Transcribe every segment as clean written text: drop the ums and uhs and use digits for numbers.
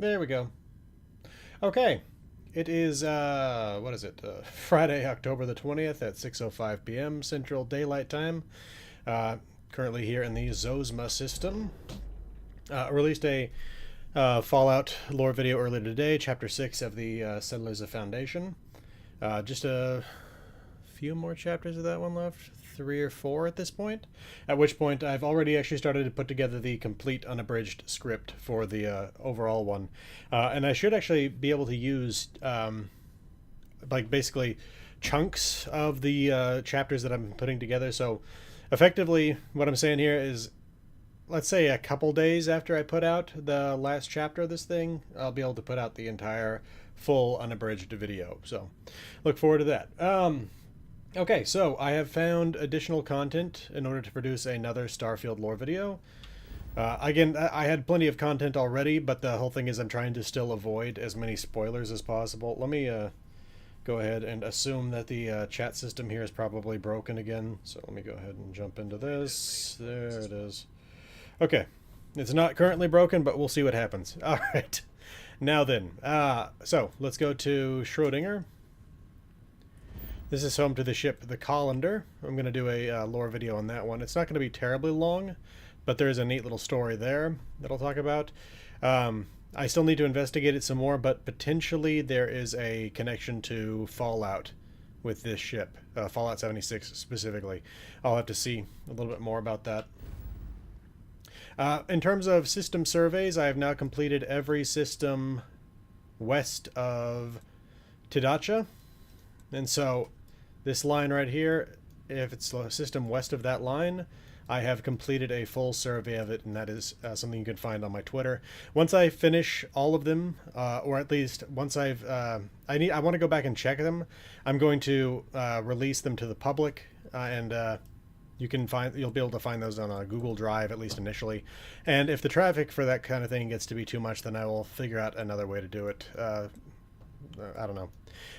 There we go. Okay. It is, what is it? Friday, October the 20th at 6:05 p.m. Central Daylight Time. Uh, Currently here in the Zosma system. Released a Fallout lore video earlier today, Chapter 6 of the Settlers of Foundation. Just a few more chapters of that one left, 3 or 4 at this point. At which point, I've already actually started to put together the complete unabridged script for the overall one, and I should actually be able to use like basically chunks of the chapters that I'm putting together. So, effectively, what I'm saying here is, let's say a couple days after I put out the last chapter of this thing, I'll be able to put out the entire full unabridged video. So, look forward to that. Okay, so I have found additional content in order to produce another Starfield lore video. Again, I had plenty of content already, but the whole thing is I'm trying to still avoid as many spoilers as possible. Let me go ahead and assume that the chat system here is probably broken again. So let me go ahead and jump into this. There it is. Okay, it's not currently broken, but we'll see what happens. All right, now then, so let's go to Schrodinger. This is home to the ship the Colander. I'm going to do a lore video on that one. It's not going to be terribly long, but there's a neat little story there that I'll talk about. I still need to investigate it some more, but potentially there is a connection to Fallout with this ship, Fallout 76 specifically. I'll have to see a little bit more about that. In terms of system surveys, I have now completed every system west of Tidacha. And so this line right here, if it's a system west of that line, I have completed a full survey of it, and that is something you can find on my Twitter. Once I finish all of them, or at least once I want to go back and check them. I'm going to release them to the public, and you'll be able to find those on a Google Drive, at least initially. And if the traffic for that kind of thing gets to be too much, then I will figure out another way to do it. I don't know.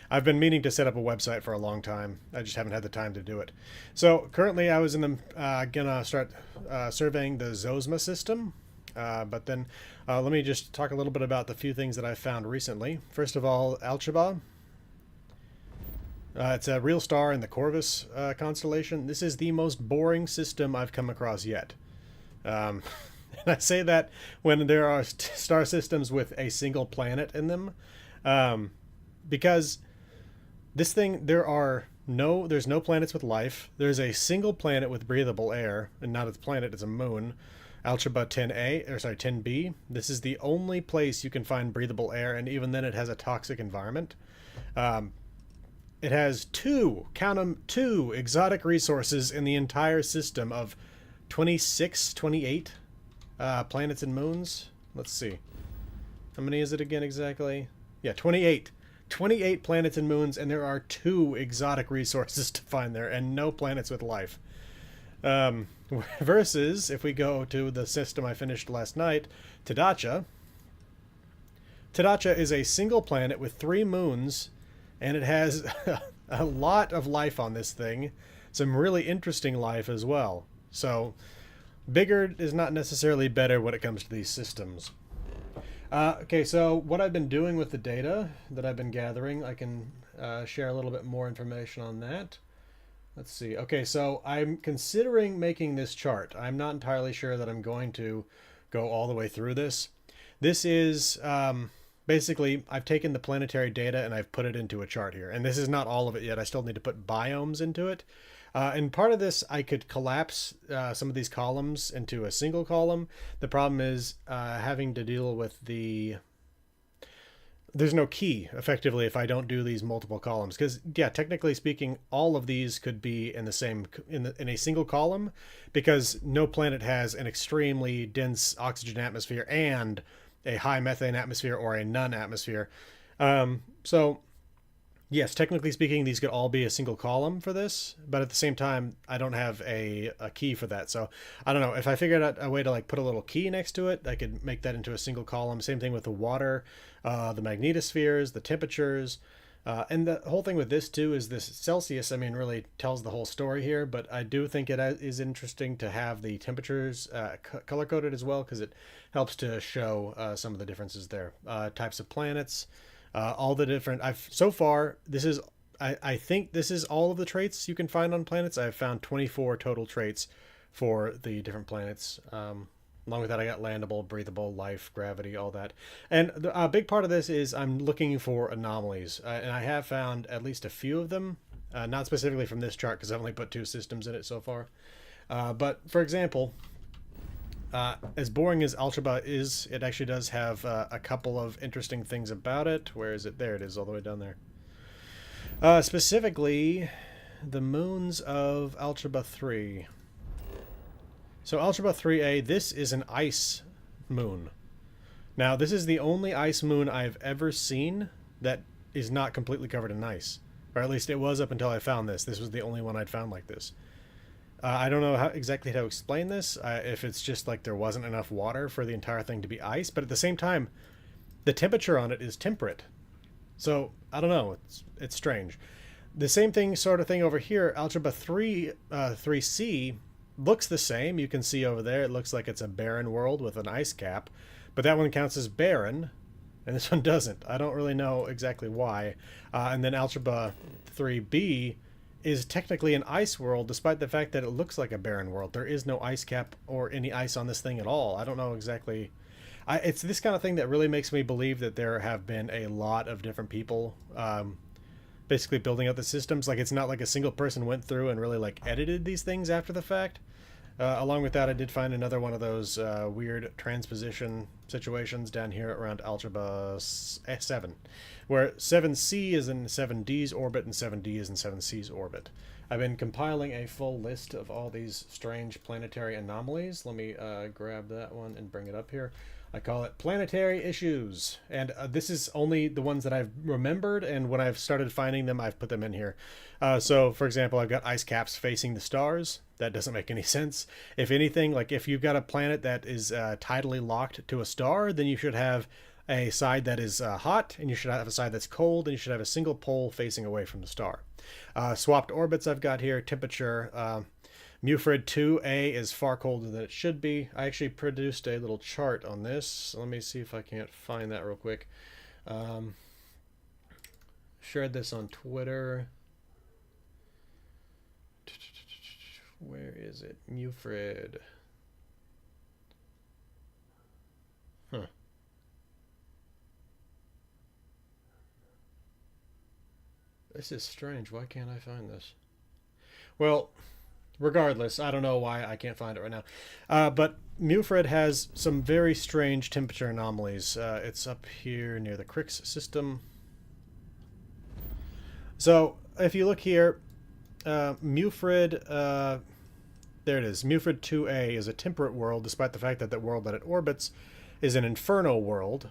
I've been meaning to set up a website for a long time. I just haven't had the time to do it. So currently I was gonna start surveying the Zosma system. But then let me just talk a little bit about the few things that I've found recently. First of all, Alcheba. It's a real star in the Corvus constellation. This is the most boring system I've come across yet. And I say that when there are star systems with a single planet in them. Because this thing, there's no planets with life. There's a single planet with breathable air, and not a planet, it's a moon. Alcheba 10B. This is the only place you can find breathable air, and even then it has a toxic environment. It has two exotic resources in the entire system of 28 planets and moons. Let's see. How many is it again exactly? Yeah, 28. 28 planets and moons, and there are 2 exotic resources to find there, and no planets with life. Versus, if we go to the system I finished last night, Tidacha. Tidacha is a single planet with 3 moons, and it has a lot of life on this thing. Some really interesting life as well. So, bigger is not necessarily better when it comes to these systems. Okay, so what I've been doing with the data that I've been gathering, I can share a little bit more information on that. Let's see. Okay, so I'm considering making this chart. I'm not entirely sure that I'm going to go all the way through this. This is basically, I've taken the planetary data and I've put it into a chart here. And this is not all of it yet. I still need to put biomes into it. And part of this, I could collapse some of these columns into a single column. The problem is having to deal with there's no key, effectively, if I don't do these multiple columns. Because, yeah, technically speaking, all of these could be in a single column, because no planet has an extremely dense oxygen atmosphere and a high methane atmosphere or a none atmosphere. So yes, technically speaking, these could all be a single column for this, but at the same time, I don't have a key for that. So I don't know if I figured out a way to like put a little key next to it, I could make that into a single column. Same thing with the water, the magnetospheres, the temperatures, And the whole thing with this too is this Celsius, I mean, really tells the whole story here, but I do think it is interesting to have the temperatures color coded as well, because it helps to show some of the differences there. Types of planets, all the different, so far, I think this is all of the traits you can find on planets. I've found 24 total traits for the different planets. Along with that, I got landable, breathable, life, gravity, all that. And a big part of this is I'm looking for anomalies. And I have found at least a few of them. Not specifically from this chart, because I've only put 2 systems in it so far. But, for example, as boring as Alcheba is, it actually does have a couple of interesting things about it. Where is it? There it is, all the way down there. Specifically, the moons of Alcheba 3. So Algebra 3A, this is an ice moon. Now, this is the only ice moon I've ever seen that is not completely covered in ice. Or at least it was up until I found this. This was the only one I'd found like this. I don't know exactly how to explain this, if it's just like there wasn't enough water for the entire thing to be ice, but at the same time, the temperature on it is temperate. So, I don't know, it's strange. The same thing, sort of thing over here, Algebra 3C, looks the same. You can see over there it looks like it's a barren world with an ice cap, but that one counts as barren and this one doesn't. I don't really know exactly why. And then Algebra 3B is technically an ice world, despite the fact that it looks like a barren world. There is no ice cap or any ice on this thing at all. I don't know exactly. It's this kind of thing that really makes me believe that there have been a lot of different people basically building out the systems. Like, it's not like a single person went through and really like edited these things after the fact. Along with that, I did find another one of those weird transposition situations down here around Algebra 7, where 7C is in 7D's orbit and 7D is in 7C's orbit. I've been compiling a full list of all these strange planetary anomalies. Let me grab that one and bring it up here. I call it Planetary Issues, and this is only the ones that I've remembered, and when I've started finding them, I've put them in here. So, for example, I've got ice caps facing the stars. That doesn't make any sense. If anything, like if you've got a planet that is tidally locked to a star, then you should have a side that is hot, and you should have a side that's cold, and you should have a single pole facing away from the star. Swapped orbits I've got here, temperature. Mufrid 2A is far colder than it should be. I actually produced a little chart on this. Let me see if I can't find that real quick. Shared this on Twitter. Where is it? Mufrid. Huh. This is strange. Why can't I find this? Well, regardless, I don't know why I can't find it right now. But Mufrid has some very strange temperature anomalies. It's up here near the Crix system. So, if you look here, Mufrid, there it is. Mufrid 2A is a temperate world, despite the fact that the world that it orbits is an inferno world.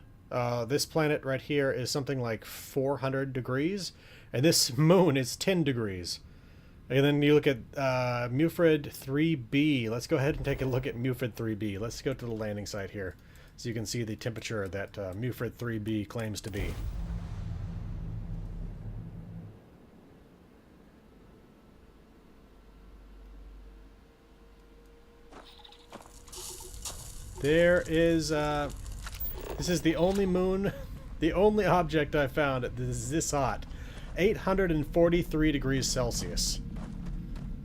This planet right here is something like 400 degrees, and this moon is 10 degrees. And then you look at Mufrid 3B. Let's go ahead and take a look at Mufrid 3B. Let's go to the landing site here so you can see the temperature that Mufrid 3B claims to be. There is, this is the only moon, the only object I found that is this hot. 843 degrees Celsius.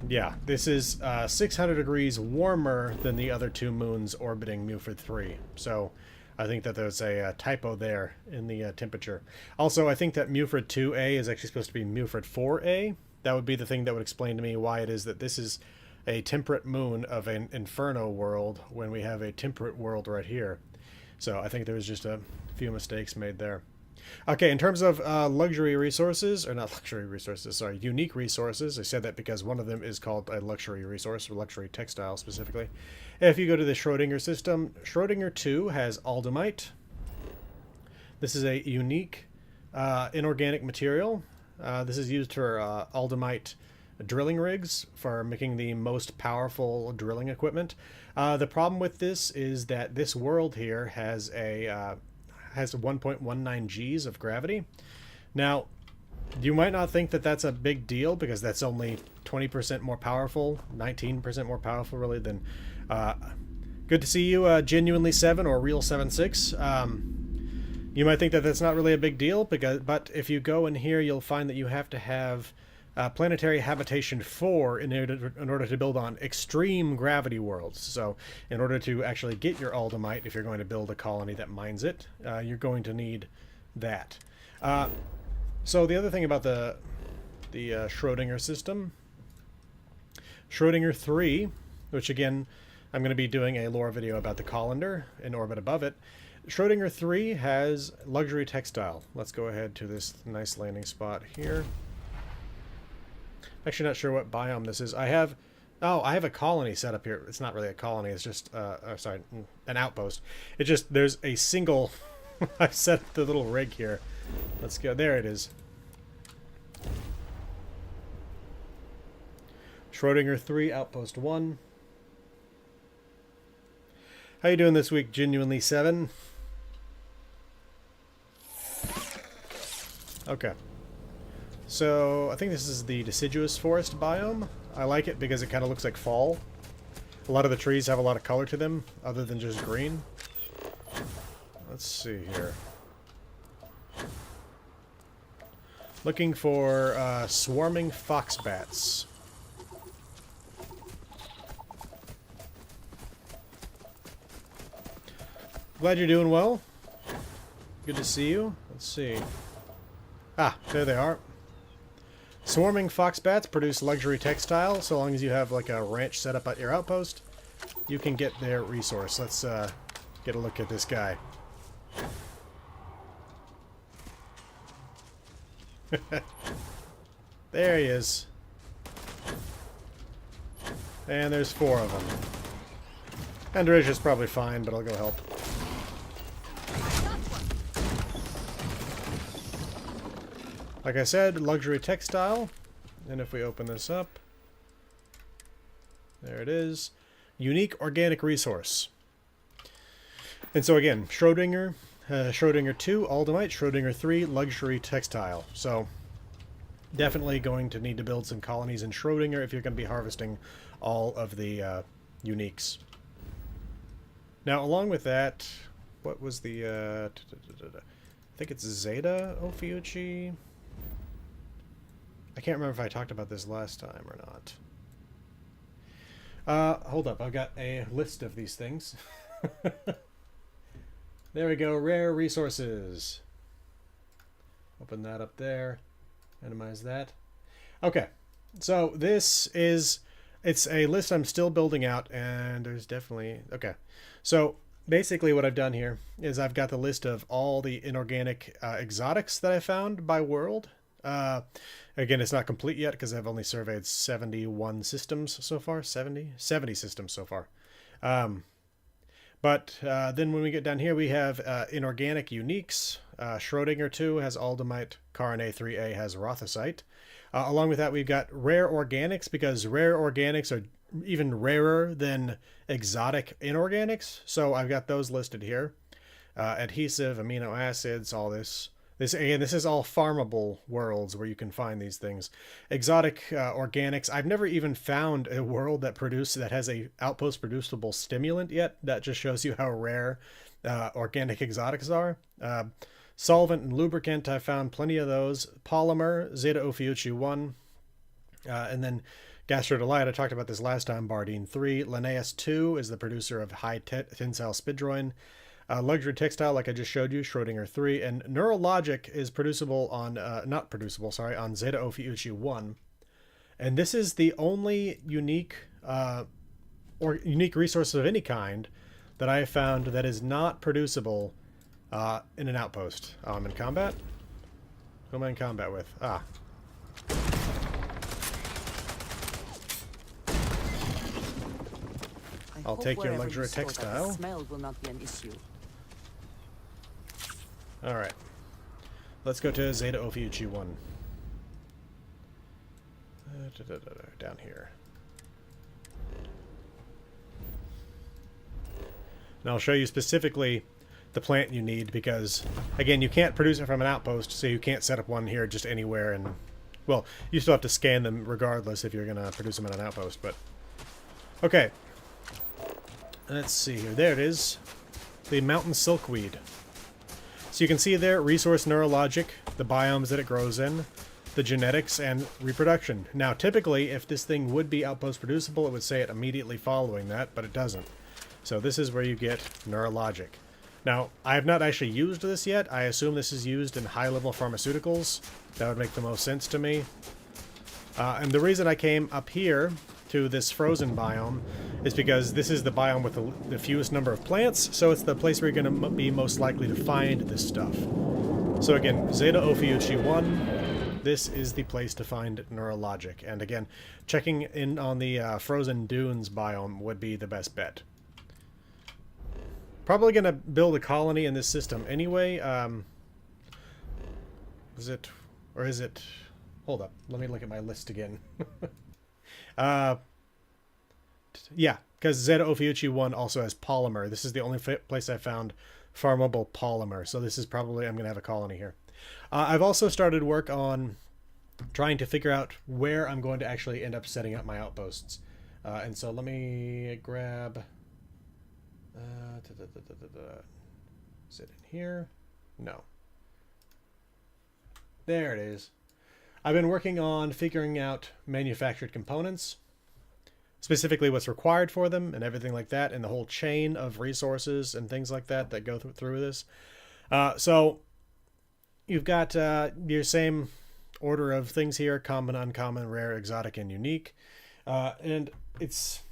Yeah, this is 600 degrees warmer than the other 2 moons orbiting Mufrid 3. So I think that there's a typo there in the temperature. Also, I think that Mufrid 2A is actually supposed to be Mufrid 4A. That would be the thing that would explain to me why it is that this is a temperate moon of an inferno world when we have a temperate world right here. So I think there was just a few mistakes made there. Okay, in terms of luxury resources, or not luxury resources, sorry, unique resources. I said that because one of them is called a luxury resource, or luxury textile specifically. If you go to the Schrodinger system, Schrodinger 2 has aldemite. This is a unique inorganic material. This is used for aldemite drilling rigs for making the most powerful drilling equipment. The problem with this is that this world here has a has 1.19 Gs of gravity. Now, You might not think that that's a big deal because that's only 20% more powerful, 19% more powerful really than... good to see you, Genuinely 7 or Real 76. You might think that that's not really a big deal, but if you go in here, you'll find that you have to have planetary habitation 4 in order to build on extreme gravity worlds. So in order to actually get your Aldemite, if you're going to build a colony that mines it, you're going to need that. So the other thing about the Schrodinger system, Schrodinger 3, which again, I'm going to be doing a lore video about the colander in orbit above it. Schrodinger 3 has luxury textile. Let's go ahead to this nice landing spot here. Actually not sure what biome this is. I have a colony set up here. It's not really a colony, it's just sorry, an outpost. It just, there's a single I've set the little rig here. Let's go. There it is. Schrodinger 3 Outpost 1. How you doing this week, Genuinely 7? Okay. So, I think this is the deciduous forest biome. I like it because it kind of looks like fall. A lot of the trees have a lot of color to them, other than just green. Let's see here. Looking for swarming foxbats. Glad you're doing well. Good to see you. Let's see. Ah, there they are. Swarming foxbats produce luxury textile. So long as you have like a ranch set up at your outpost, you can get their resource. Let's get a look at this guy. There he is. And there's 4 of them. Andricia's probably fine, but I'll go help. Like I said, luxury textile. And if we open this up, there it is. Unique organic resource. And so again, Schrodinger, Schrodinger 2, Aldemite, Schrodinger 3, luxury textile. So definitely going to need to build some colonies in Schrodinger if you're going to be harvesting all of the uniques. Now, along with that, what was the... I think it's Zeta Ophiuchi. I can't remember if I talked about this last time or not. Hold up, I've got a list of these things. There we go, rare resources. Open that up there. Minimize that. Okay, so this is... It's a list I'm still building out, and there's definitely... Okay, so basically what I've done here is I've got the list of all the inorganic exotics that I found by world. Again, it's not complete yet because I've only surveyed 71 systems so far. 70 systems so far. But then when we get down here, we have inorganic uniques. Schrodinger 2 has Aldemite. Carne 3A has Rothosite. Along with that, we've got rare organics, because rare organics are even rarer than exotic inorganics. So I've got those listed here. Adhesive, amino acids, all this. This is all farmable worlds where you can find these things. Exotic organics. I've never even found a world that has a outpost producible stimulant yet. That just shows you how rare organic exotics are. Solvent and lubricant, I found plenty of those. Polymer, Zeta Ophiuchi 1. And then Gastrodolite, I talked about this last time, Bardine 3. Linnaeus 2 is the producer of high tensile spidroin. Luxury textile, like I just showed you, Schrodinger 3. And Neurologic is producible on, on Zeta Ophiuchi 1. And this is the only unique resource of any kind that I have found that is not producible in an outpost. Oh, I'm in combat? Who am I in combat with? Ah. I'll take your luxury textile. Smell will not be an issue. Alright. Let's go to Zeta Ophiuchi 1. Down here. And I'll show you specifically the plant you need, because again, you can't produce it from an outpost, so you can't set up one here just anywhere. And well, you still have to scan them regardless if you're gonna produce them at an outpost. But okay, let's see here. There it is, the mountain silkweed. So you can see there, resource neurologic, the biomes that it grows in, the genetics, and reproduction. Now, typically, if this thing would be outpost producible, it would say it immediately following that, but it doesn't. So this is where you get neurologic. Now, I have not actually used this yet. I assume this is used in high-level pharmaceuticals. That would make the most sense to me. And the reason I came up here to this frozen biome is because this is the biome with the fewest number of plants, so it's the place where you're going to be most likely to find this stuff. So again, Zeta Ophiuchi 1, this is the place to find neurologic. And again, checking in on the frozen dunes biome would be the best bet. Probably going to build a colony in this system anyway. Is it... Hold up, let me look at my list again. Yeah, because Zeta Ophiuchi 1 also has polymer. This is the only place I found farmable polymer, so this is probably... I'm going to have a colony here. I've also started work on trying to figure out where I'm going to actually end up setting up my outposts. And so let me grab... Is it in here? No. There it is. I've been working on figuring out manufactured components, specifically what's required for them and everything like that, and the whole chain of resources and things like that that go through this. So you've got your same order of things here: common, uncommon, rare, exotic, and unique. And it's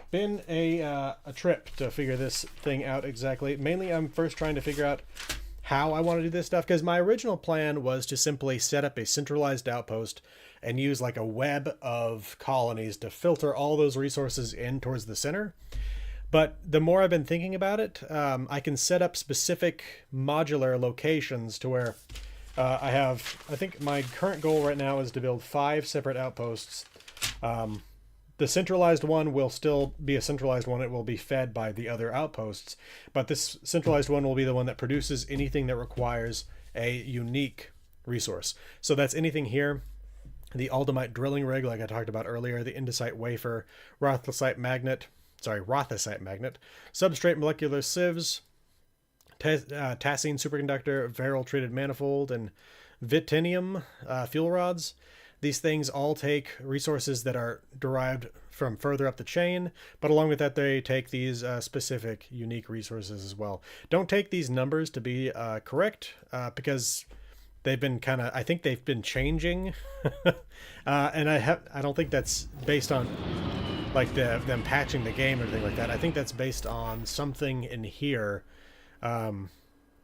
been a trip to figure this thing out exactly. Mainly, I'm first trying to figure out how I want to do this stuff, because my original plan was to simply set up a centralized outpost and use like a web of colonies to filter all those resources in towards the center. But the more I've been thinking about it, I can set up specific modular locations to where I think my current goal right now is to build 5 separate outposts. The centralized one will still be a centralized one. It will be fed by the other outposts. But this centralized one will be the one that produces anything that requires a unique resource. So that's anything here. The Aldamite drilling rig, like I talked about earlier, the Indesite wafer, Rothesite magnet, substrate molecular sieves, Tacine superconductor, Varil treated manifold, and Vitinium fuel rods. These things all take resources that are derived from further up the chain, but along with that, they take these specific, unique resources as well. Don't take these numbers to be correct, because they've been I think they've been changing, and I don't think that's based on like them patching the game or anything like that. I think that's based on something in here,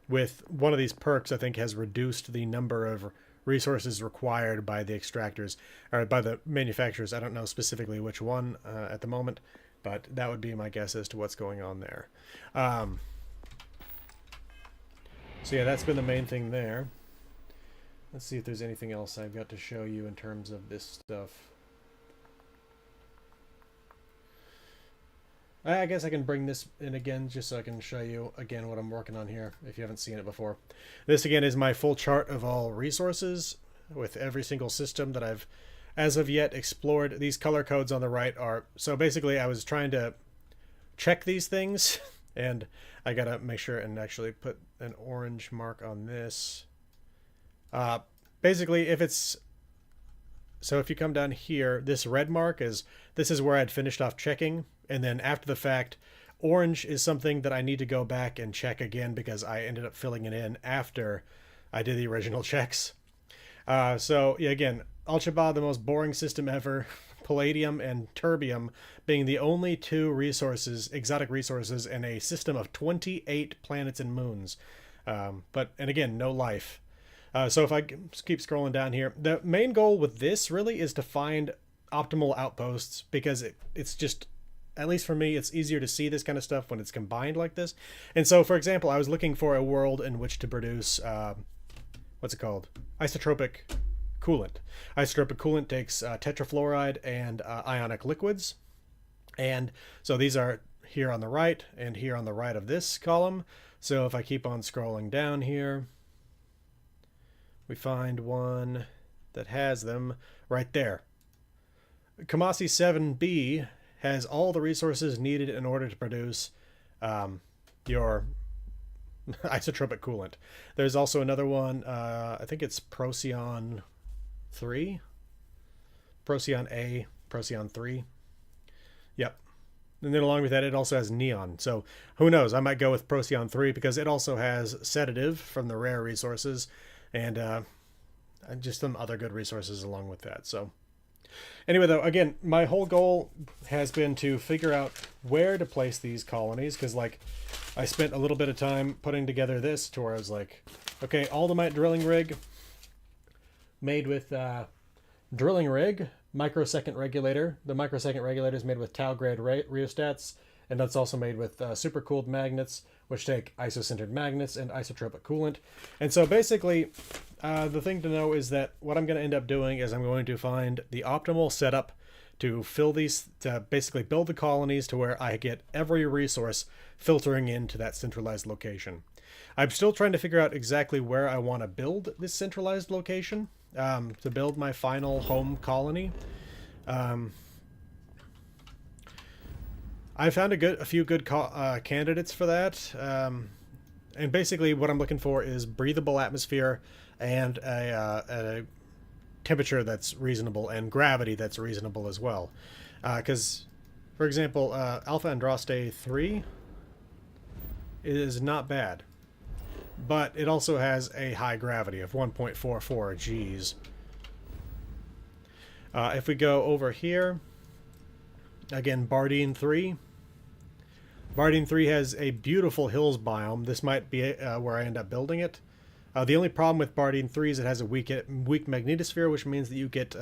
with one of these perks. I think has reduced the number of resources required by the extractors or by the manufacturers. I don't know specifically which one at the moment, but that would be my guess as to what's going on there. So yeah, that's been the main thing there. Let's see if there's anything else I've got to show you in terms of this stuff. I guess I can bring this in again just so I can show you again what I'm working on here if you haven't seen it before. This again is my full chart of all resources with every single system that I've as of yet explored. These color codes on the right are... So basically I was trying to check these things and I gotta make sure and actually put an orange mark on this. Basically if it's... So if you come down here, this red mark is... This is where I'd finished off checking. And then after the fact, orange is something that I need to go back and check again because I ended up filling it in after I did the original checks. So yeah, again, Alcheba, the most boring system ever. Palladium and terbium being the only 2 resources, exotic resources, in a system of 28 planets and moons. And again, no life. So if I keep scrolling down here, the main goal with this really is to find optimal outposts, because it's just... At least for me, it's easier to see this kind of stuff when it's combined like this. And so, for example, I was looking for a world in which to produce, what's it called? Isotropic coolant. Isotropic coolant takes tetrafluoride and ionic liquids. And so these are here on the right and here on the right of this column. So if I keep on scrolling down here, we find one that has them right there. Kamasi 7B has all the resources needed in order to produce your isotropic coolant. There's also another one, I think it's Procyon 3? Procyon A, Procyon 3. Yep. And then along with that, it also has neon. So who knows? I might go with Procyon 3 because it also has sedative from the rare resources and just some other good resources along with that. So anyway, though, again, my whole goal has been to figure out where to place these colonies because, like, I spent a little bit of time putting together this to where I was like, okay, Aldemite drilling rig made with drilling rig, microsecond regulator. The microsecond regulator is made with tau grade rheostats, and that's also made with supercooled magnets, which take isocentered magnets and isotropic coolant. And so basically, the thing to know is that what I'm going to end up doing is I'm going to find the optimal setup to fill these, to basically build the colonies to where I get every resource filtering into that centralized location. I'm still trying to figure out exactly where I want to build this centralized location to build my final home colony. I found a few good candidates for that. And basically what I'm looking for is breathable atmosphere and a temperature that's reasonable and gravity that's reasonable as well. Because, for example, Alpha Andraste 3 is not bad. But it also has a high gravity of 1.44 Gs. If we go over here, again, Bardine 3. Bardine 3 has a beautiful hills biome. This might be where I end up building it. The only problem with Bardine 3 is it has a weak magnetosphere, which means that you get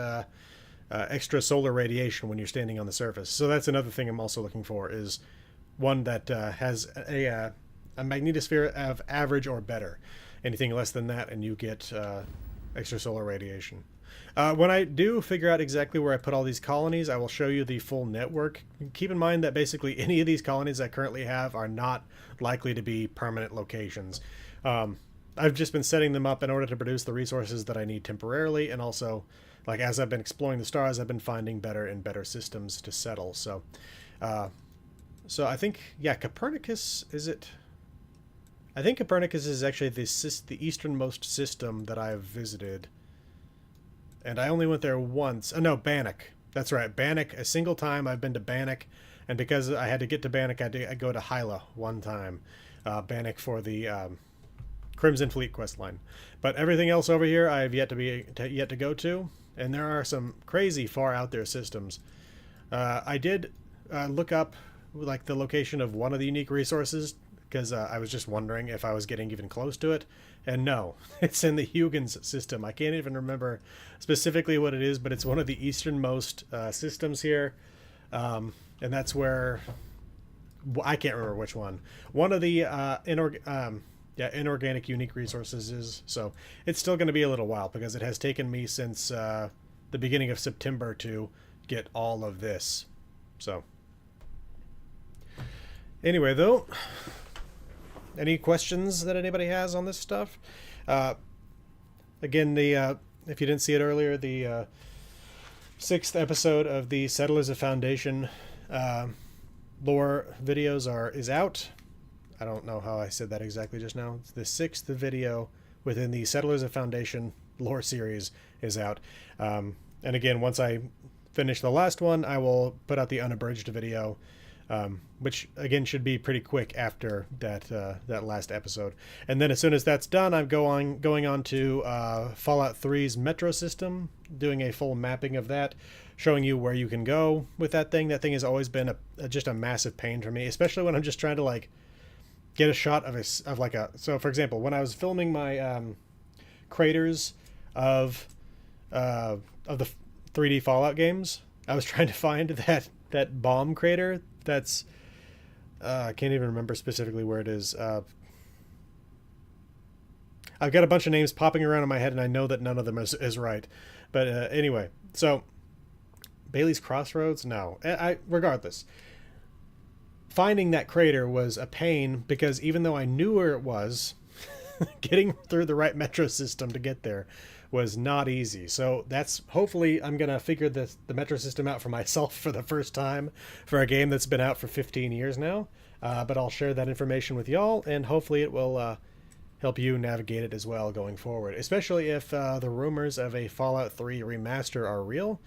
extra solar radiation when you're standing on the surface. So that's another thing I'm also looking for, is one that has a magnetosphere of average or better. Anything less than that and you get extra solar radiation. When I do figure out exactly where I put all these colonies, I will show you the full network. Keep in mind that basically any of these colonies I currently have are not likely to be permanent locations. I've just been setting them up in order to produce the resources that I need temporarily, and also, like, as I've been exploring the stars, I've been finding better and better systems to settle. So I think, yeah, Copernicus, is it? I think Copernicus is actually the easternmost system that I've visited. And I only went there once. Oh, no, Bannock. That's right, Bannock. A single time I've been to Bannock, and because I had to get to Bannock, I go to Hyla one time. Bannock for the Crimson Fleet quest line. But everything else over here I've yet to go to, and there are some crazy far out there systems. I did look up like the location of one of the unique resources because I was just wondering if I was getting even close to it, and no, it's in the Huygens system. I can't even remember specifically what it is, but it's one of the easternmost systems here, and that's where I can't remember which one. One of the inorganic unique resources is, so it's still going to be a little while because it has taken me since the beginning of September to get all of this. So anyway, though, any questions that anybody has on this stuff? Again, if you didn't see it earlier, the 6th episode of the Settlers of Foundation lore videos is out. I don't know how I said that exactly just now. It's the 6th video within the Settlers of Foundation lore series is out. And again, once I finish the last one, I will put out the unabridged video, which again should be pretty quick after that last episode. And then as soon as that's done, I'm going on to Fallout 3's metro system, doing a full mapping of that, showing you where you can go with that thing. That thing has always been just a massive pain for me, especially when I'm just trying to like get a shot of like a. So for example, when I was filming my craters of the 3D Fallout games, I was trying to find that bomb crater. That's I can't even remember specifically where it is. I've got a bunch of names popping around in my head, and I know that none of them is right. But anyway, so Bailey's Crossroads. No, regardless. finding that crater was a pain because even though I knew where it was, getting through the right metro system to get there was not easy. So that's hopefully I'm going to figure the metro system out for myself for the first time for a game that's been out for 15 years now. But I'll share that information with y'all, and hopefully it will help you navigate it as well going forward, especially if the rumors of a Fallout 3 remaster are real.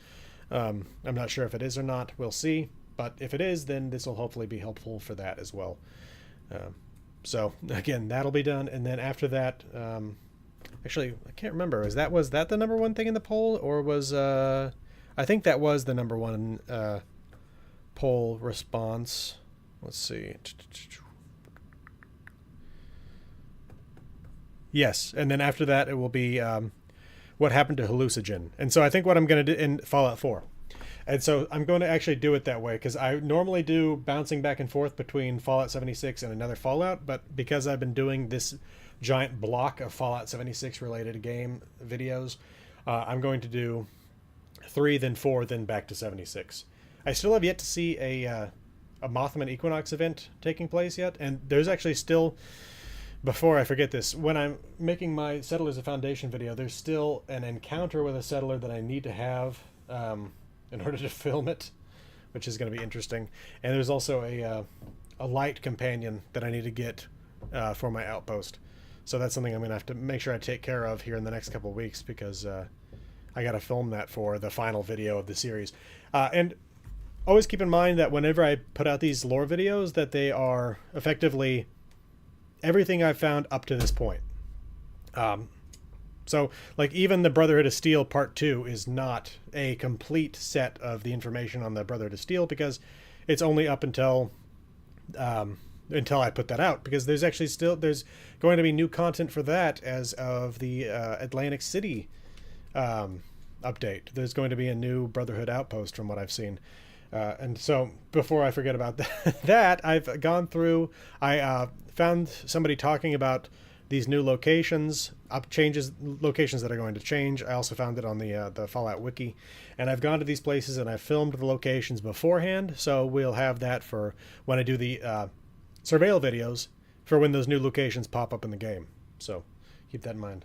I'm not sure if it is or not. We'll see. But if it is, then this will hopefully be helpful for that as well. So again, that'll be done, and then after that, actually, I can't remember. Was that the number one thing in the poll, or was I think that was the number one poll response. Let's see. Yes, and then after that, it will be what happened to hallucinogen. And so I think what I'm going to do in Fallout 4. And so I'm going to actually do it that way, because I normally do bouncing back and forth between Fallout 76 and another Fallout, but because I've been doing this giant block of Fallout 76 related game videos, I'm going to do 3, then 4, then back to 76. I still have yet to see a Mothman Equinox event taking place yet, and there's actually still, before I forget this, when I'm making my Settlers of Foundation video, there's still an encounter with a settler that I need to have in order to film it, which is going to be interesting. And there's also a light companion that I need to get for my outpost. So that's something I'm going to have to make sure I take care of here in the next couple of weeks, because I got to film that for the final video of the series. And always keep in mind that whenever I put out these lore videos, that they are effectively everything I've found up to this point. So, like, even the Brotherhood of Steel Part 2 is not a complete set of the information on the Brotherhood of Steel, because it's only up until I put that out, because there's going to be new content for that as of the Atlantic City update. There's going to be a new Brotherhood outpost from what I've seen. And so before I forget about that, I've gone through, I found somebody talking about these new locations, locations that are going to change. I also found it on the Fallout Wiki, and I've gone to these places and I've filmed the locations beforehand, so we'll have that for when I do the surveil videos for when those new locations pop up in the game. So keep that in mind.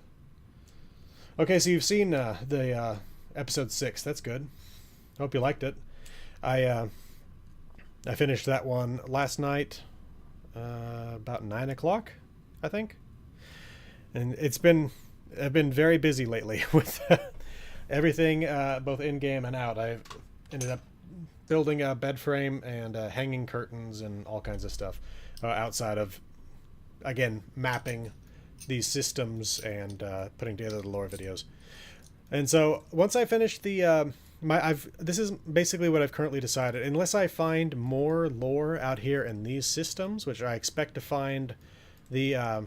Okay, so you've seen the episode 6. That's good. Hope you liked it. I finished that one last night, about 9 o'clock, I think. And I've been very busy lately with everything, both in game and out. I've ended up building a bed frame and hanging curtains and all kinds of stuff outside of, again, mapping these systems and putting together the lore videos. And so once I finish the this is basically what I've currently decided. Unless I find more lore out here in these systems, which I expect to find the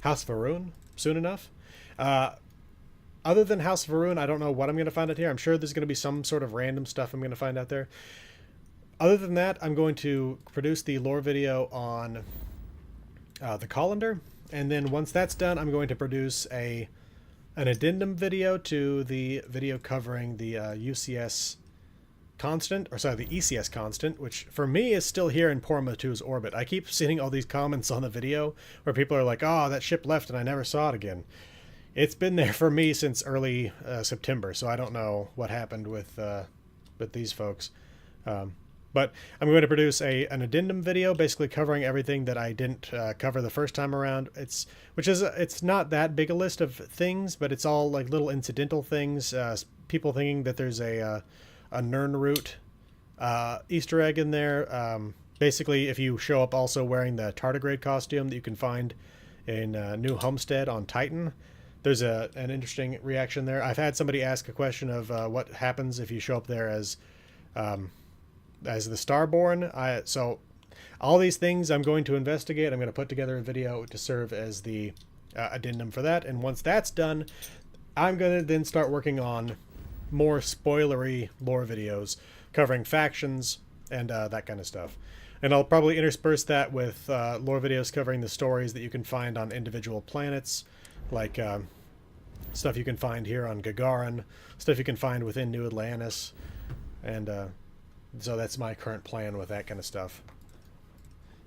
House of Varun soon enough. Other than House of Varun, I don't know what I'm going to find out here. I'm sure there's going to be some sort of random stuff I'm going to find out there. Other than that, I'm going to produce the lore video on the colander. And then once that's done, I'm going to produce an addendum video to the video covering the UCS constant, or sorry, the ECS constant, which for me is still here in Porma-2's orbit. I keep seeing all these comments on the video where people are like, oh, that ship left and I never saw it again. It's been there for me since early September, so I don't know what happened with these folks. But I'm going to produce an addendum video basically covering everything that I didn't cover the first time around. It's not that big a list of things, but it's all like little incidental things. People thinking that there's a Nirnroot Easter egg in there. Basically, if you show up also wearing the tardigrade costume that you can find in New Homestead on Titan, there's an interesting reaction there. I've had somebody ask a question of what happens if you show up there as the Starborn. So all these things I'm going to investigate. I'm going to put together a video to serve as the addendum for that. And once that's done, I'm going to then start working on more spoilery lore videos covering factions and that kind of stuff. And I'll probably intersperse that with lore videos covering the stories that you can find on individual planets, like stuff you can find here on Gagarin, stuff you can find within New Atlantis, and so that's my current plan with that kind of stuff.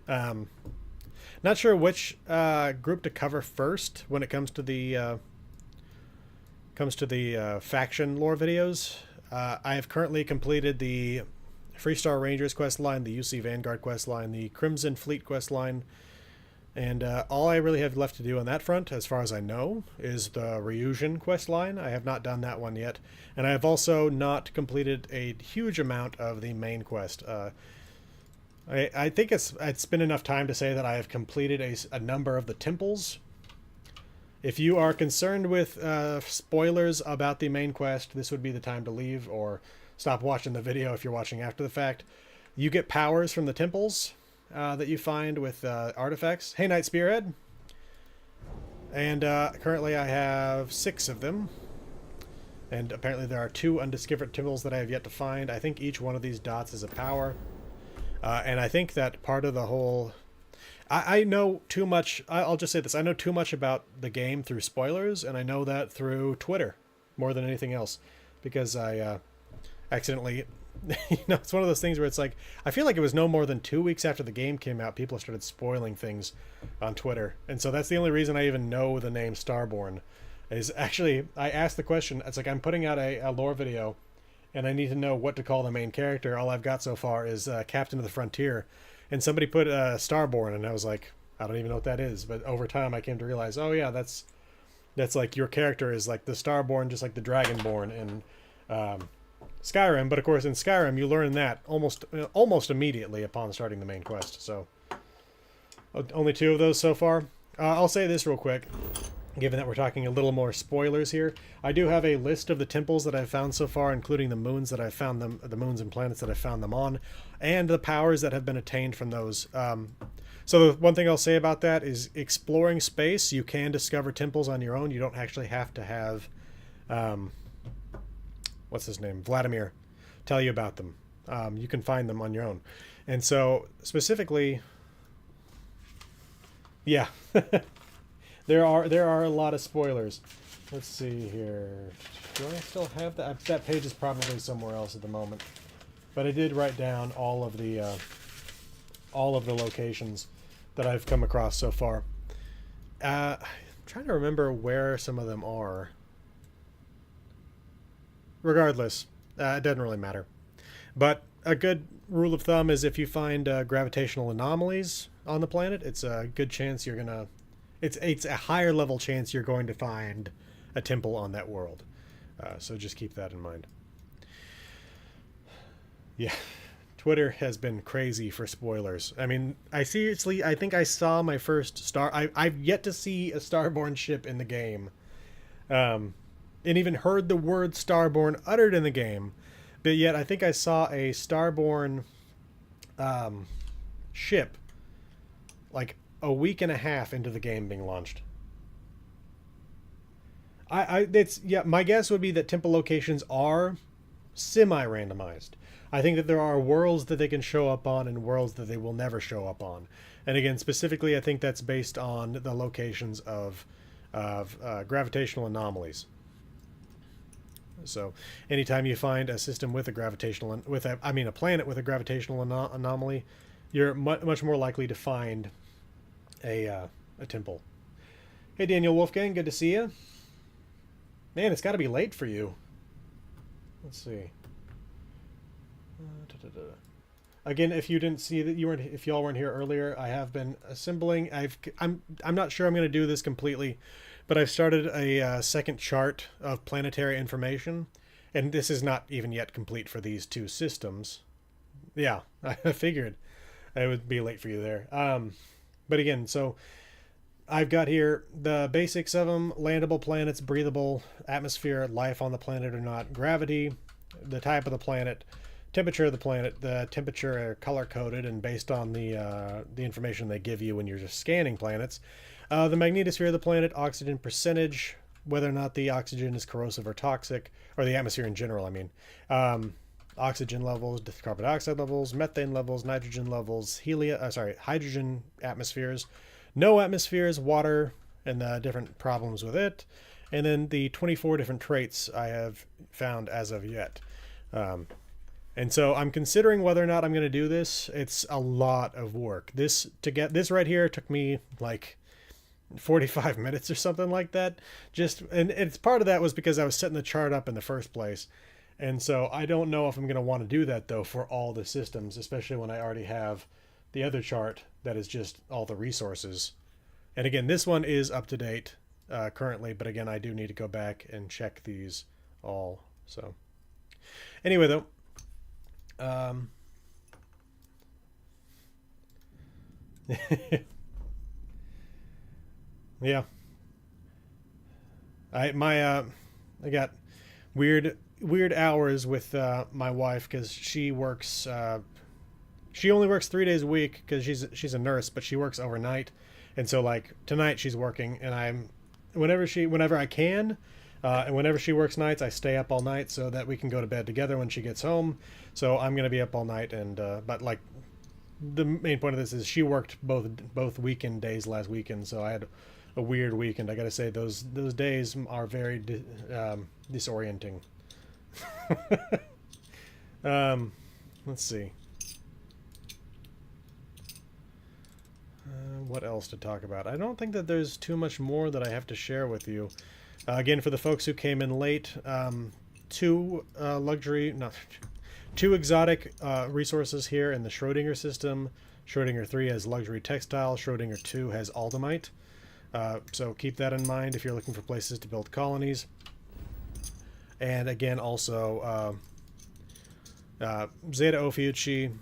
Not sure which group to cover first when it comes to the faction lore videos. I have currently completed the Freestar Rangers quest line, the UC Vanguard quest line, the Crimson Fleet quest line, and all I really have left to do on that front, as far as I know, is the Ryujin quest line. I have not done that one yet, and I have also not completed a huge amount of the main quest. I think it's been enough time to say that I have completed a number of the temples. If you are concerned with spoilers about the main quest, this would be the time to leave or stop watching the video if you're watching after the fact. You get powers from the temples that you find with artifacts. Hey, Knight Spearhead. And currently I have 6 of them. And apparently there are 2 undiscovered temples that I have yet to find. I think each one of these dots is a power. And I think that part of the whole... I know too much. I'll just say this. I know too much about the game through spoilers, and I know that through Twitter more than anything else. Because I accidentally... it's one of those things where it's like... I feel like it was no more than 2 weeks after the game came out, people started spoiling things on Twitter. And so that's the only reason I even know the name Starborn. Is actually, I asked the question. It's like I'm putting out a lore video, and I need to know what to call the main character. All I've got so far is Captain of the Frontier. And somebody put Starborn, and I was like, I don't even know what that is. But over time, I came to realize, oh yeah, that's like your character is like the Starborn, just like the Dragonborn in Skyrim. But of course, in Skyrim, you learn that almost immediately upon starting the main quest. So only 2 of those so far. I'll say this real quick. Given that we're talking a little more spoilers here, I do have a list of the temples that I've found so far, including the moons that I've found them, the moons and planets that I've found them on, and the powers that have been attained from those. So the one thing I'll say about that is exploring space. You can discover temples on your own. You don't actually have to have, what's his name, Vladimir, tell you about them. You can find them on your own. And so specifically, yeah. There are a lot of spoilers. Let's see here. Do I still have that? That page is probably somewhere else at the moment. But I did write down all of the locations that I've come across so far. I'm trying to remember where some of them are. Regardless, it doesn't really matter. But a good rule of thumb is if you find gravitational anomalies on the planet, it's a good chance you're gonna... It's a higher level chance you're going to find a temple on that world. So just keep that in mind. Yeah, Twitter has been crazy for spoilers. I mean, I think I saw my first I've yet to see a Starborn ship in the game. And even heard the word Starborn uttered in the game. But yet I think I saw a Starborn ship like a week and a half into the game being launched. My guess would be that temple locations are semi-randomized. I think that there are worlds that they can show up on and worlds that they will never show up on. And again, specifically, I think that's based on the locations of gravitational anomalies. So anytime you find a system with a planet with a gravitational anomaly, you're much more likely to find a temple. Hey, Daniel Wolfgang, good to see you. Man, it's got to be late for you. Let's see. Again, if you didn't see that if y'all weren't here earlier, I have been assembling. I'm not sure I'm going to do this completely, but I've started a second chart of planetary information, and this is not even yet complete for these 2 systems. Yeah, I figured it would be late for you there. But again, so I've got here the basics of them: landable planets, breathable, atmosphere, life on the planet or not, gravity, the type of the planet, temperature of the planet. The temperature are color-coded and based on the information they give you when you're just scanning planets. The magnetosphere of the planet, oxygen percentage, whether or not the oxygen is corrosive or toxic, or the atmosphere in general, I mean. Oxygen levels, carbon dioxide levels, methane levels, nitrogen levels, hydrogen atmospheres, no atmospheres, water, and the different problems with it, and then the 24 different traits I have found as of yet. And so I'm considering whether or not I'm going to do this. It's a lot of work. To get this right here took me like 45 minutes or something like that. And it's part of that was because I was setting the chart up in the first place. And so I don't know if I'm going to want to do that though for all the systems, especially when I already have the other chart that is just all the resources. And again, this one is up to date currently, but again, I do need to go back and check these all. So anyway, though, yeah, I got weird hours with my wife because she works. She only works 3 days a week because she's a nurse, but she works overnight, and so like tonight she's working, and whenever I can, and whenever she works nights, I stay up all night so that we can go to bed together when she gets home. So I'm gonna be up all night, and but like the main point of this is she worked both weekend days last weekend, so I had a weird weekend. I gotta say those days are very disorienting. Let's see. What else to talk about? I don't think that there's too much more that I have to share with you. Again, for the folks who came in late, two exotic resources here in the Schrodinger system. Schrodinger 3 has luxury textile. Schrodinger 2 has aldemite. So keep that in mind if you're looking for places to build colonies. And again, also Zeta Ophiuchi.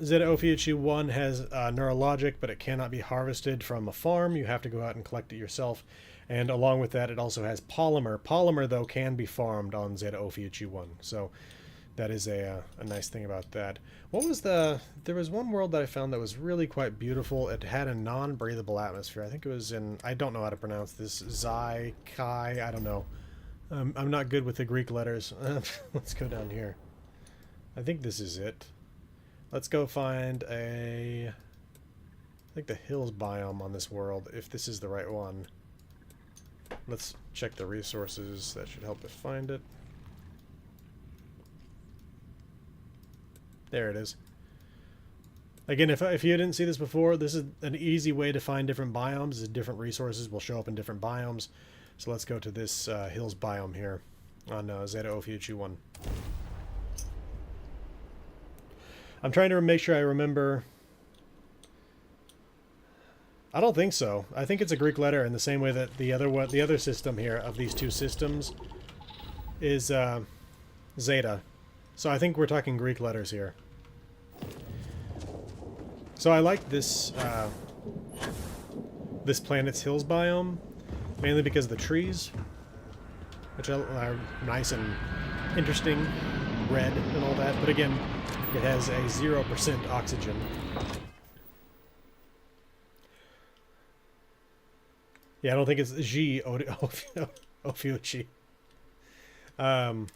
Zeta Ophiuchi 1 has neurologic, but it cannot be harvested from a farm. You have to go out and collect it yourself. And along with that, it also has polymer. Polymer, though, can be farmed on Zeta Ophiuchi 1. So that is a nice thing about that. There was one world that I found that was really quite beautiful. It had a non-breathable atmosphere. I think it was in, I don't know how to pronounce this, Zai, Kai, I don't know. I'm not good with the Greek letters. Let's go down here. I think this is it. Let's go find I think the hills biome on this world, if this is the right one. Let's check the resources. That should help us find it. There it is. Again, if you didn't see this before, this is an easy way to find different biomes. Different resources will show up in different biomes. So let's go to this hills biome here on Zeta Ophiuchi 1. I'm trying to make sure I remember. I don't think so. I think it's a Greek letter in the same way that the other system here of these two systems is Zeta. So I think we're talking Greek letters here. So I like this this planet's hills biome, mainly because of the trees, which are nice and interesting, red and all that. But again, it has a 0% oxygen. Yeah, I don't think it's G Ophiuchi. And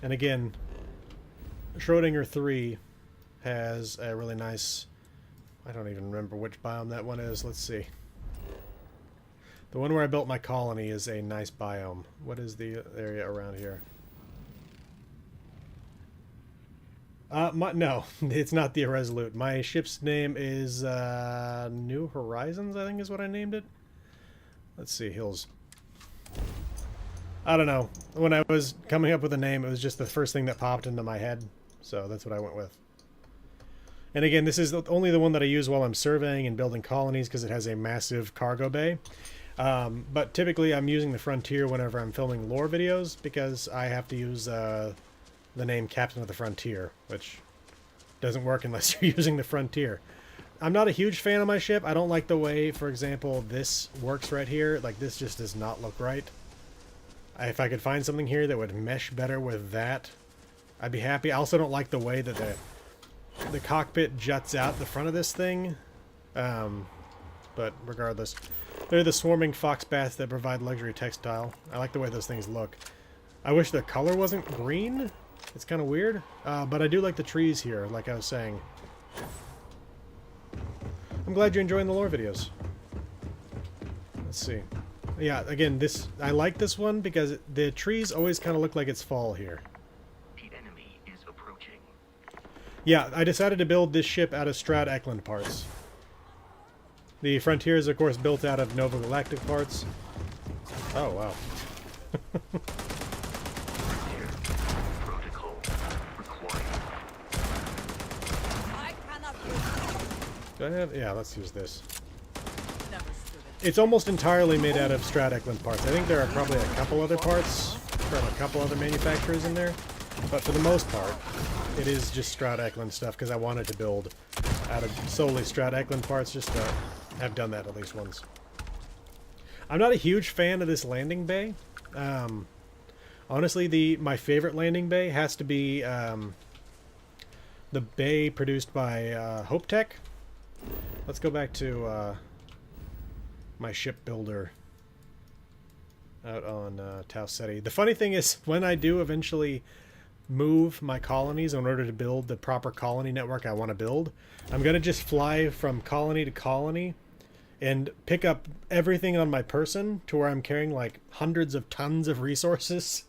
again, Schrodinger 3 has a really nice, I don't even remember which biome that one is. Let's see. The one where I built my colony is a nice biome. What is the area around here? No, it's not the Irresolute. My ship's name is New Horizons, I think is what I named it. Let's see, hills. I don't know. When I was coming up with a name, it was just the first thing that popped into my head. So that's what I went with. And again, this is only the one that I use while I'm surveying and building colonies because it has a massive cargo bay. But typically I'm using the Frontier whenever I'm filming lore videos because I have to use the name Captain of the Frontier, which doesn't work unless you're using the Frontier. I'm not a huge fan of my ship. I don't like the way, for example, this works right here. Like, this just does not look right. If I could find something here that would mesh better with that, I'd be happy. I also don't like the way that the cockpit juts out the front of this thing. But regardless, they're the swarming foxbats that provide luxury textile. I like the way those things look. I wish the color wasn't green. It's kind of weird. But I do like the trees here, like I was saying. I'm glad you're enjoying the lore videos. Let's see. Yeah, again, I like this one because the trees always kind of look like it's fall here. The enemy is approaching. Yeah, I decided to build this ship out of Strat Eklund parts. The Frontier is, of course, built out of Nova Galactic parts. Oh, wow. Protocol required. I cannot Do I have? Yeah, let's use this. never stood it. It's almost entirely made out of Strat Eklund parts. I think there are probably a couple other parts from a couple other manufacturers in there. But for the most part, it is just Strat Eklund stuff because I wanted to build out of solely Strat Eklund parts just to have done that at least once. I'm not a huge fan of this landing bay. Honestly, my favorite landing bay has to be the bay produced by Hope Tech. Let's go back to my ship builder out on Tau Ceti. The funny thing is, when I do eventually move my colonies in order to build the proper colony network I want to build, I'm going to just fly from colony to colony and pick up everything on my person to where I'm carrying like hundreds of tons of resources,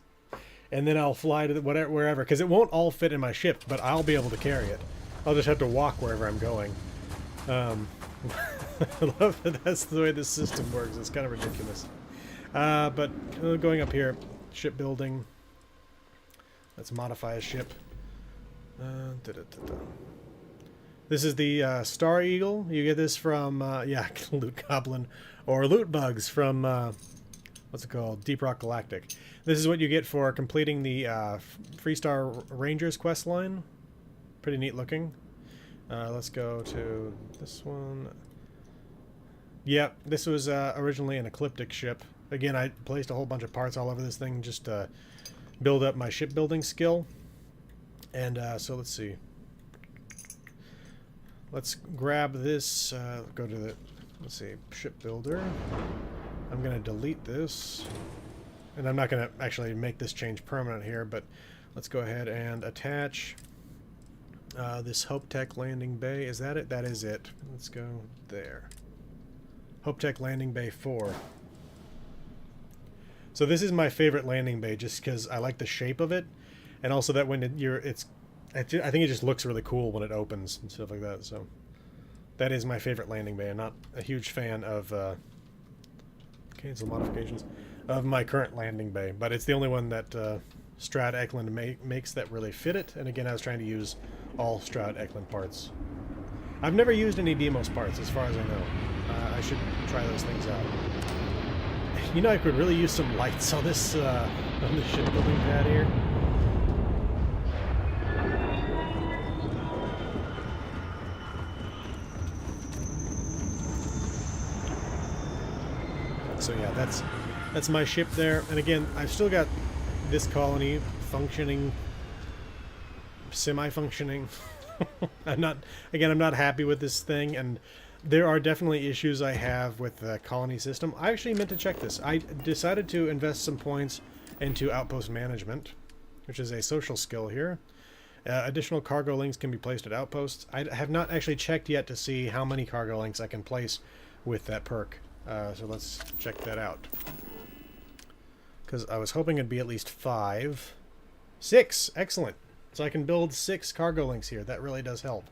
and then I'll fly to wherever, because it won't all fit in my ship, but I'll be able to carry it. I'll just have to walk wherever I'm going. I love that that's the way this system works. It's kind of ridiculous. But going up here, shipbuilding. Let's modify a ship. This is the Star Eagle. You get this from, yeah, Loot Goblin, or Loot Bugs from, what's it called? Deep Rock Galactic. This is what you get for completing the Freestar Rangers quest line. Pretty neat looking. Let's go to this one. Yep, this was originally an Ecliptic ship. Again, I placed a whole bunch of parts all over this thing just to build up my shipbuilding skill. And so let's see. Let's grab this, go to the, let's see, shipbuilder. I'm going to delete this. And I'm not going to actually make this change permanent here, but let's go ahead and attach this Hope Tech landing bay. Is that it? That is it. Let's go there. Hope Tech landing bay 4. So this is my favorite landing bay just because I like the shape of it, and also that when I think it just looks really cool when it opens and stuff like that. So that is my favorite landing bay. I'm not a huge fan of cancel modifications of my current landing bay, but it's the only one that Strat Eklund makes that really fit it. And again, I was trying to use all Strat Eklund parts. I've never used any Demos parts as far as I know. I should try those things out. You know, I could really use some lights on this shipbuilding pad here. So yeah, that's my ship there. And again, I've still got this colony functioning, semi-functioning. I'm not happy with this thing, and there are definitely issues I have with the colony system. I actually meant to check this. I decided to invest some points into outpost management, which is a social skill here. Additional cargo links can be placed at outposts. I have not actually checked yet to see how many cargo links I can place with that perk. So let's check that out. Because I was hoping it'd be at least 5. 6! Excellent! So I can build 6 cargo links here. That really does help.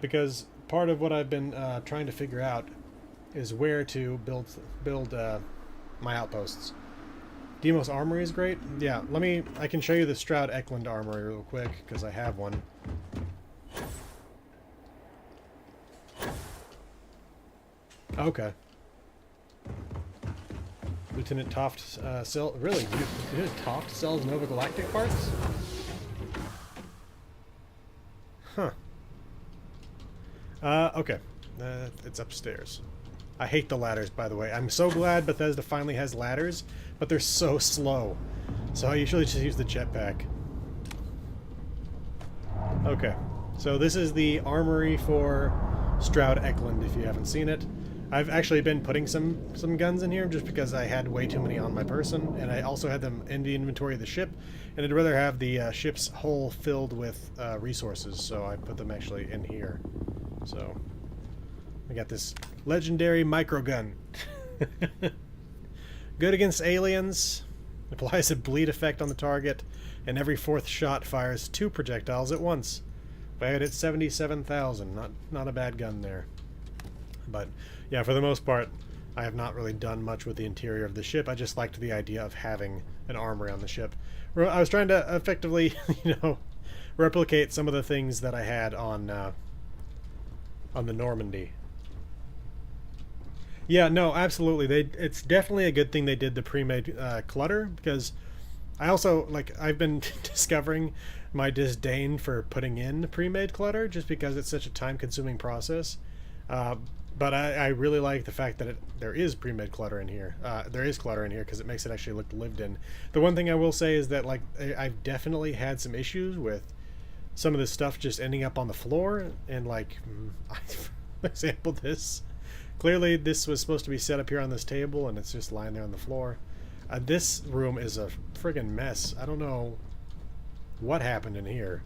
Because part of what I've been trying to figure out is where to build my outposts. Demos Armory is great. Yeah, I can show you the Stroud Eklund Armory real quick, because I have one. Okay. Lieutenant Toft really? Lieutenant Toft sells Nova Galactic parts? Huh. Okay. It's upstairs. I hate the ladders, by the way. I'm so glad Bethesda finally has ladders, but they're so slow. So I usually just use the jetpack. Okay. So this is the armory for Stroud Eklund, if you haven't seen it. I've actually been putting some guns in here just because I had way too many on my person, and I also had them in the inventory of the ship, and I'd rather have the ship's hull filled with resources, so I put them actually in here. So I got this legendary microgun. Good against aliens. Applies a bleed effect on the target, and every fourth shot fires 2 projectiles at once. Fired at 77,000. Not a bad gun there. But yeah, for the most part, I have not really done much with the interior of the ship. I just liked the idea of having an armory on the ship. I was trying to effectively, replicate some of the things that I had on the Normandy. Yeah, no, absolutely. It's definitely a good thing they did the pre-made clutter, because I also, I've been discovering my disdain for putting in pre-made clutter just because it's such a time-consuming process. But I really like the fact that there is pre-made clutter in here. There is clutter in here because it makes it actually look lived in. The one thing I will say is that I've definitely had some issues with some of this stuff just ending up on the floor, and for example, this. Clearly, this was supposed to be set up here on this table, and it's just lying there on the floor. This room is a friggin' mess. I don't know what happened in here.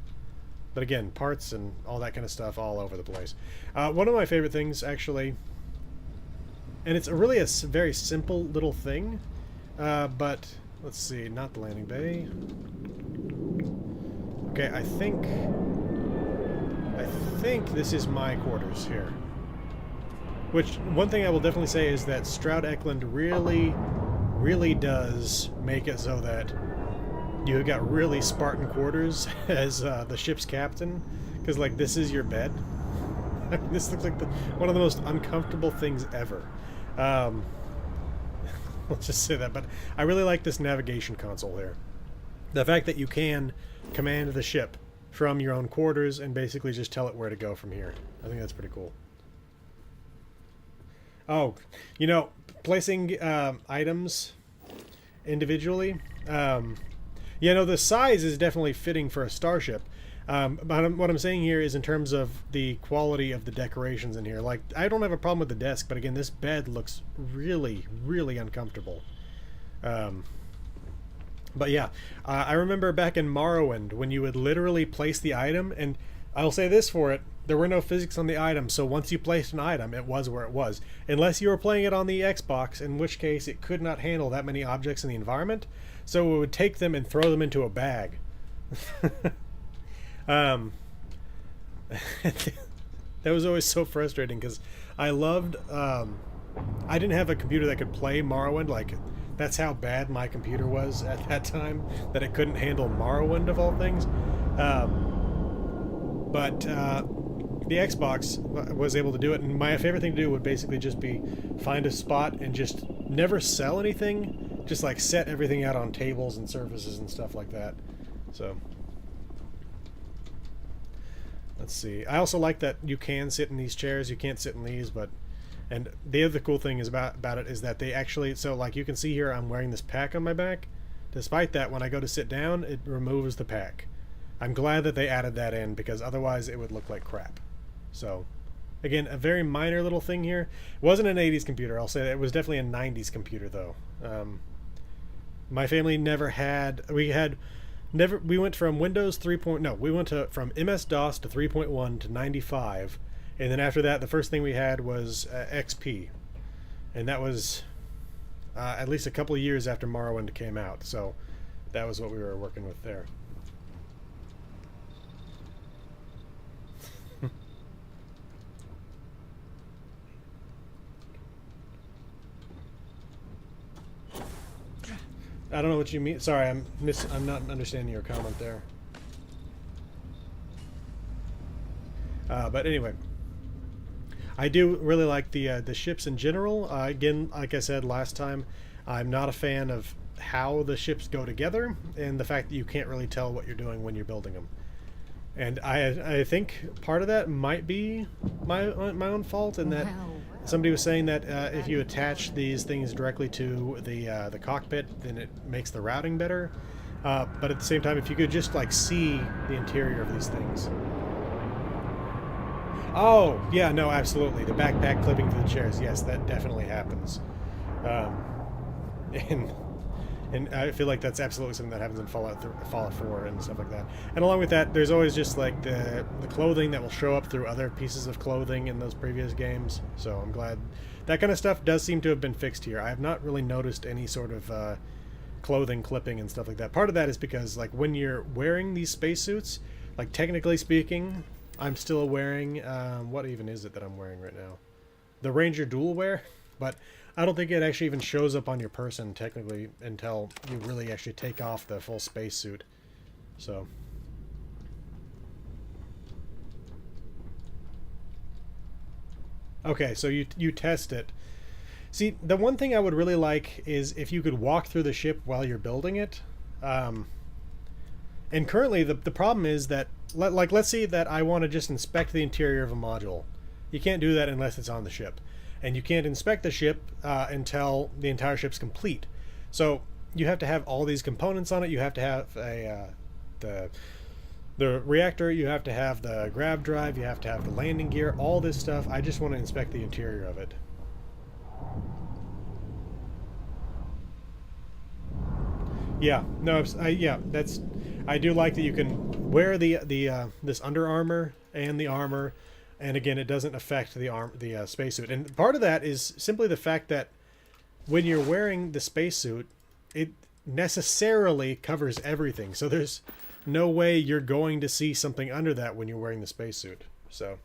But again, parts and all that kind of stuff all over the place. One of my favorite things, actually, and it's really a very simple little thing, but let's see, not the landing bay. Okay, I think this is my quarters here. Which, one thing I will definitely say is that Stroud Eklund really does make it so that you have got really Spartan quarters as the ship's captain. Because, this is your bed. I mean, this looks like one of the most uncomfortable things ever. Let's just say that. But I really like this navigation console here. The fact that you can command the ship from your own quarters and basically just tell it where to go from here. I think that's pretty cool. Oh, placing items individually. The size is definitely fitting for a starship. But what I'm saying here is in terms of the quality of the decorations in here. I don't have a problem with the desk, but again, this bed looks really, really uncomfortable. But yeah, I remember back in Morrowind when you would literally place the item, and I'll say this for it. There were no physics on the item, so once you placed an item, it was where it was. Unless you were playing it on the Xbox, in which case it could not handle that many objects in the environment, so it would take them and throw them into a bag. That was always so frustrating, because I loved... I didn't have a computer that could play Morrowind, that's how bad my computer was at that time, that it couldn't handle Morrowind of all things. But the Xbox was able to do it, and my favorite thing to do would basically just be find a spot and just never sell anything, just set everything out on tables and surfaces and stuff like that. So let's see. I also like that you can sit in these chairs. You can't sit in these, and the other cool thing is about it is that they actually, so you can see here, I'm wearing this pack on my back. Despite that, when I go to sit down, it removes the pack. I'm glad that they added that in, because otherwise it would look like crap. So, again, a very minor little thing here. It wasn't an 80s computer, I'll say that. It was definitely a 90s computer, though. My family never had... We went from Windows 3. No, we went from MS-DOS to 3.1 to 95, and then after that, the first thing we had was XP. And that was at least a couple of years after Morrowind came out, so that was what we were working with there. I don't know what you mean. Sorry, I'm not understanding your comment there. But anyway, I do really like the ships in general. Again, like I said last time, I'm not a fan of how the ships go together and the fact that you can't really tell what you're doing when you're building them. And I think part of that might be my own fault in that somebody was saying that if you attach these things directly to the cockpit, then it makes the routing better. But at the same time, if you could just see the interior of these things. Oh, yeah, no, absolutely. The backpack clipping to the chairs, yes, that definitely happens. And And I feel like that's absolutely something that happens in Fallout 4 and stuff like that. And along with that, there's always just like the clothing that will show up through other pieces of clothing in those previous games. So I'm glad that kind of stuff does seem to have been fixed here. I have not really noticed any sort of clothing clipping and stuff like that. Part of that is because like when you're wearing these spacesuits, like technically speaking, I'm still wearing what even is it that I'm wearing right now? The Ranger Dual Wear, but I don't think it actually even shows up on your person technically until you really actually take off the full spacesuit. So okay, so you test it. See, the one thing I would really like is if you could walk through the ship while you're building it. And currently, the problem is that, like, let's say that I want to just inspect the interior of a module. You can't do that unless it's on the ship. And you can't inspect the ship until the entire ship's complete. So you have to have all these components on it. You have to have the reactor. You have to have the grav drive. You have to have the landing gear. All this stuff. I just want to inspect the interior of it. Yeah, no, yeah, that's. I do like that you can wear the this under armor and the armor, and again, it doesn't affect the spacesuit. And part of that is simply the fact that when you're wearing the spacesuit, it necessarily covers everything. So there's no way you're going to see something under that when you're wearing the spacesuit. So.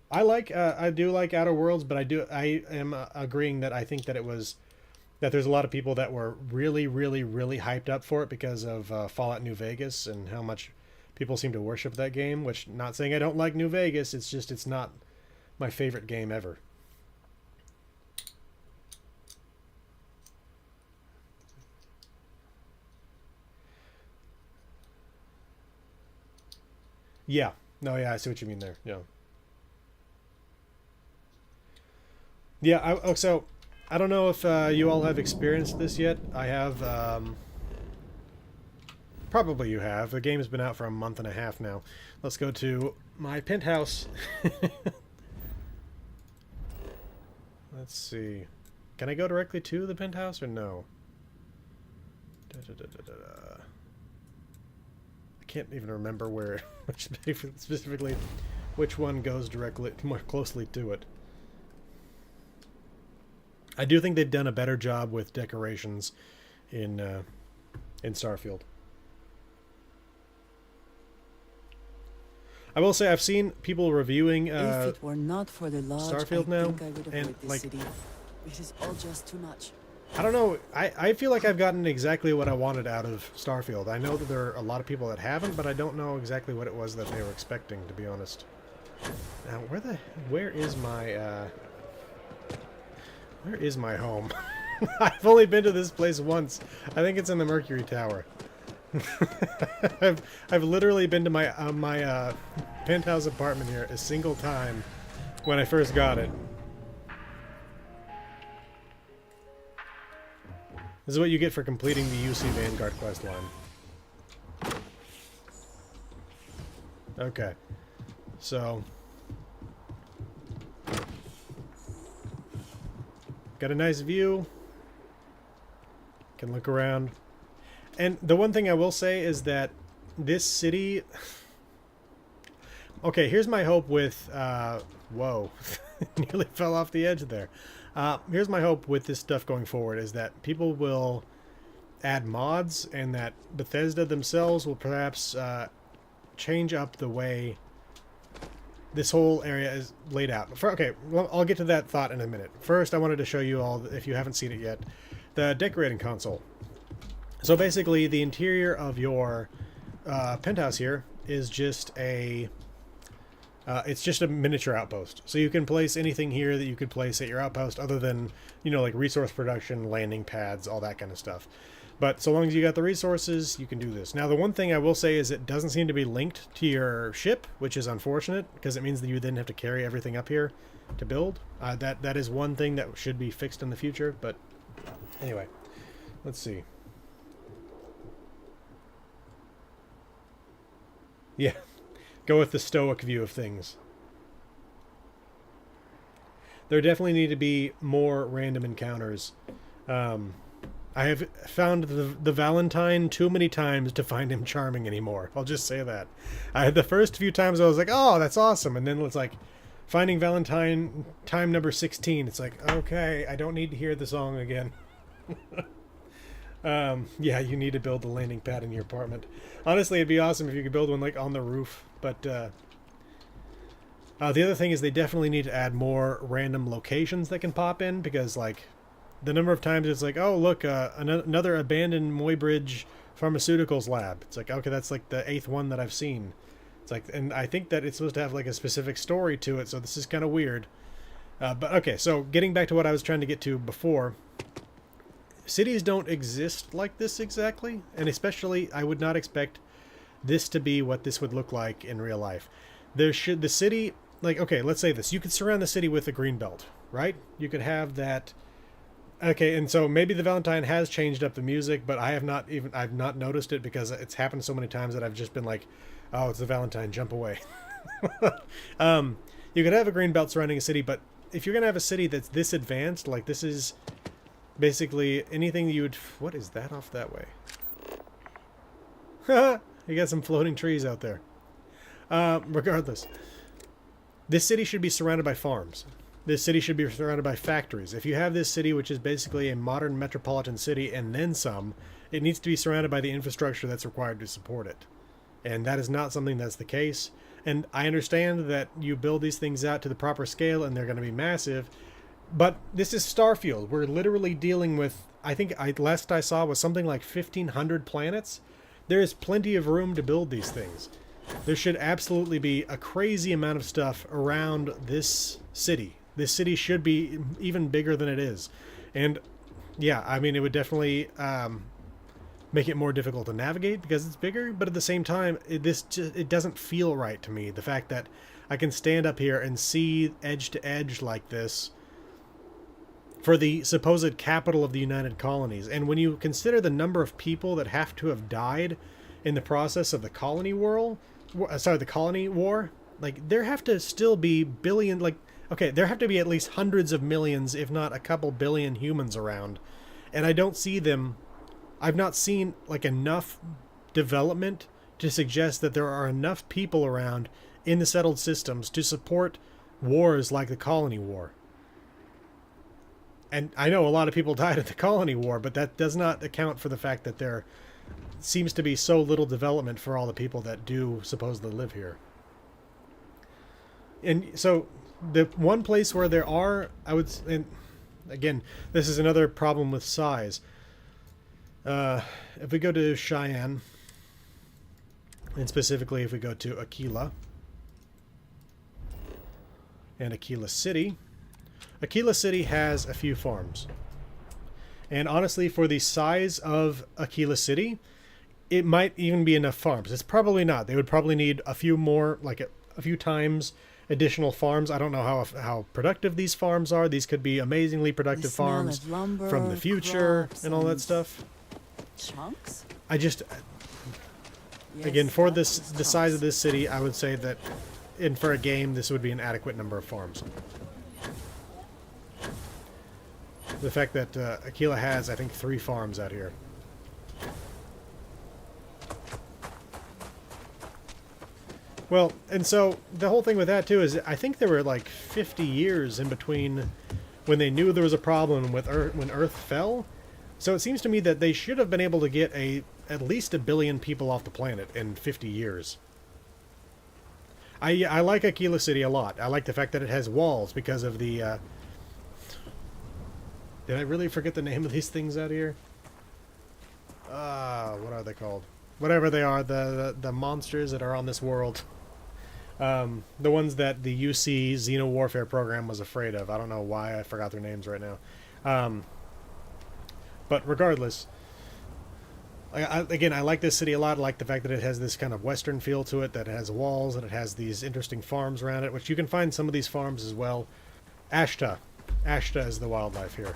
I do like Outer Worlds, but I am agreeing that I think that that there's a lot of people that were really, really, really hyped up for it because of Fallout New Vegas and how much people seem to worship that game. Which, not saying I don't like New Vegas, it's just it's not my favorite game ever. Yeah, no, yeah, I see what you mean there. Yeah. Yeah, so I don't know if you all have experienced this yet. I have. Probably you have. The game's been out for a month and a half now. Let's go to my penthouse. Let's see. Can I go directly to the penthouse or no? I can't even remember where, specifically, which one goes directly, more closely to it. I do think they've done a better job with decorations in Starfield. I will say I've seen people reviewing If it were not for the lodge, Starfield I now, think I would avoid and this like city. It is all just too much. I don't know. I feel like I've gotten exactly what I wanted out of Starfield. I know that there are a lot of people that haven't, but I don't know exactly what it was that they were expecting, to be honest. Now, where is my home? I've only been to this place once. I think it's in the Mercury Tower. I've literally been to my penthouse apartment here a single time when I first got it. This is what you get for completing the UC Vanguard quest line. Okay. So got a nice view. Can look around. And the one thing I will say is that this city... Okay, here's my hope with... whoa. Nearly fell off the edge there. Here's my hope with this stuff going forward is that people will add mods and that Bethesda themselves will perhaps change up the way this whole area is laid out. Okay, well, I'll get to that thought in a minute. First, I wanted to show you all, if you haven't seen it yet, the decorating console. So basically, the interior of your penthouse here is just a... it's just a miniature outpost. So you can place anything here that you could place at your outpost other than, you know, like resource production, landing pads, all that kind of stuff. But so long as you got the resources, you can do this. Now, the one thing I will say is it doesn't seem to be linked to your ship, which is unfortunate, because it means that you then have to carry everything up here to build. That is one thing that should be fixed in the future, but anyway, let's see. Yeah, go with the stoic view of things. There definitely need to be more random encounters. Um, I have found the Valentine too many times to find him charming anymore. I'll just say that. The first few times I was like, oh, that's awesome. And then it's like, finding Valentine time number 16. It's like, okay, I don't need to hear the song again. Yeah, you need to build a landing pad in your apartment. Honestly, it'd be awesome if you could build one like on the roof. But the other thing is they definitely need to add more random locations that can pop in, because like the number of times it's like, oh look, another abandoned Muybridge pharmaceuticals lab. It's like, okay, that's like the 8th one that I've seen. It's like, and I think that it's supposed to have like a specific story to it, so this is kind of weird. But okay, so getting back to what I was trying to get to before, cities don't exist like this exactly, and especially I would not expect this to be what this would look like in real life. The city, like, okay, let's say this. You could surround the city with a green belt, right? You could have that. Okay, and so maybe the Valentine has changed up the music, but I've not noticed it because it's happened so many times that I've just been like, oh, it's the Valentine, jump away. You could have a green belt surrounding a city, but if you're going to have a city that's this advanced, like this is basically anything you would... What is that off that way? You got some floating trees out there. Regardless, this city should be surrounded by farms. This city should be surrounded by factories. If you have this city, which is basically a modern metropolitan city and then some, it needs to be surrounded by the infrastructure that's required to support it. And that is not something that's the case. And I understand that you build these things out to the proper scale and they're going to be massive. But this is Starfield. We're literally dealing with, last I saw was something like 1,500 planets. There is plenty of room to build these things. There should absolutely be a crazy amount of stuff around this city. This city should be even bigger than it is. And yeah, I mean, it would definitely make it more difficult to navigate because it's bigger, but at the same time, it doesn't feel right to me. The fact that I can stand up here and see edge to edge like this for the supposed capital of the United Colonies. And when you consider the number of people that have to have died in the process of the colony war, like there have to still be there have to be at least hundreds of millions, if not a couple billion humans around. And I don't see them. I've not seen like enough development to suggest that there are enough people around in the settled systems to support wars like the colony war. And I know a lot of people died at the colony war, but that does not account for the fact that there seems to be so little development for all the people that do supposedly live here. And so the one place where there are, and again, this is another problem with size. If we go to Cheyenne, and specifically if we go to Aquila and Aquila City has a few farms. And honestly, for the size of Aquila City, it might even be enough farms. It's probably not. They would probably need a few more, like a few times additional farms. I don't know how productive these farms are. These could be amazingly productive farms from the future and all that stuff. Chunks? Again, for the size of this city, I would say that for a game, this would be an adequate number of farms. The fact that Aquila has, I think, 3 farms out here. Well, and so the whole thing with that too is I think there were like 50 years in between when they knew there was a problem with when Earth fell. So it seems to me that they should have been able to get at least 1 billion people off the planet in 50 years. I like Aquila City a lot. I like the fact that it has walls because of the... Did I really forget the name of these things out here? What are they called? Whatever they are, the monsters that are on this world. The ones that the UC Xeno Warfare program was afraid of. I don't know why I forgot their names right now. But regardless, again, I like this city a lot. I like the fact that it has this kind of western feel to it, that it has walls, and it has these interesting farms around it, which you can find some of these farms as well. Ashta is the wildlife here.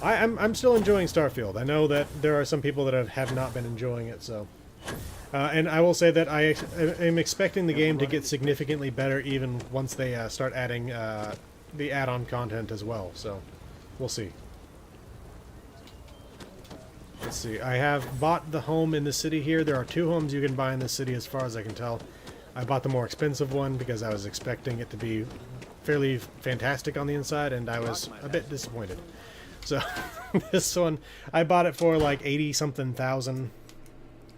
I'm still enjoying Starfield. I know that there are some people that have not been enjoying it, so And I will say that I am expecting the game to get significantly better even once they start adding the add-on content as well. So, we'll see. Let's see. I have bought the home in the city here. There are 2 homes you can buy in this city as far as I can tell. I bought the more expensive one because I was expecting it to be fairly fantastic on the inside, and I was a bit disappointed. So, this one, I bought it for like 80-something thousand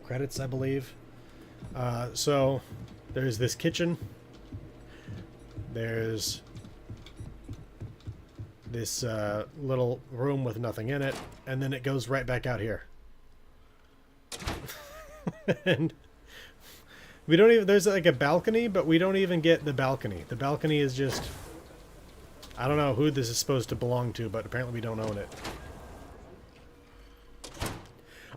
credits, I believe. So, there's this kitchen. There's this little room with nothing in it, and then it goes right back out here. And we don't even, there's like a balcony, but we don't even get the balcony. The balcony is just, I don't know who this is supposed to belong to, but apparently we don't own it.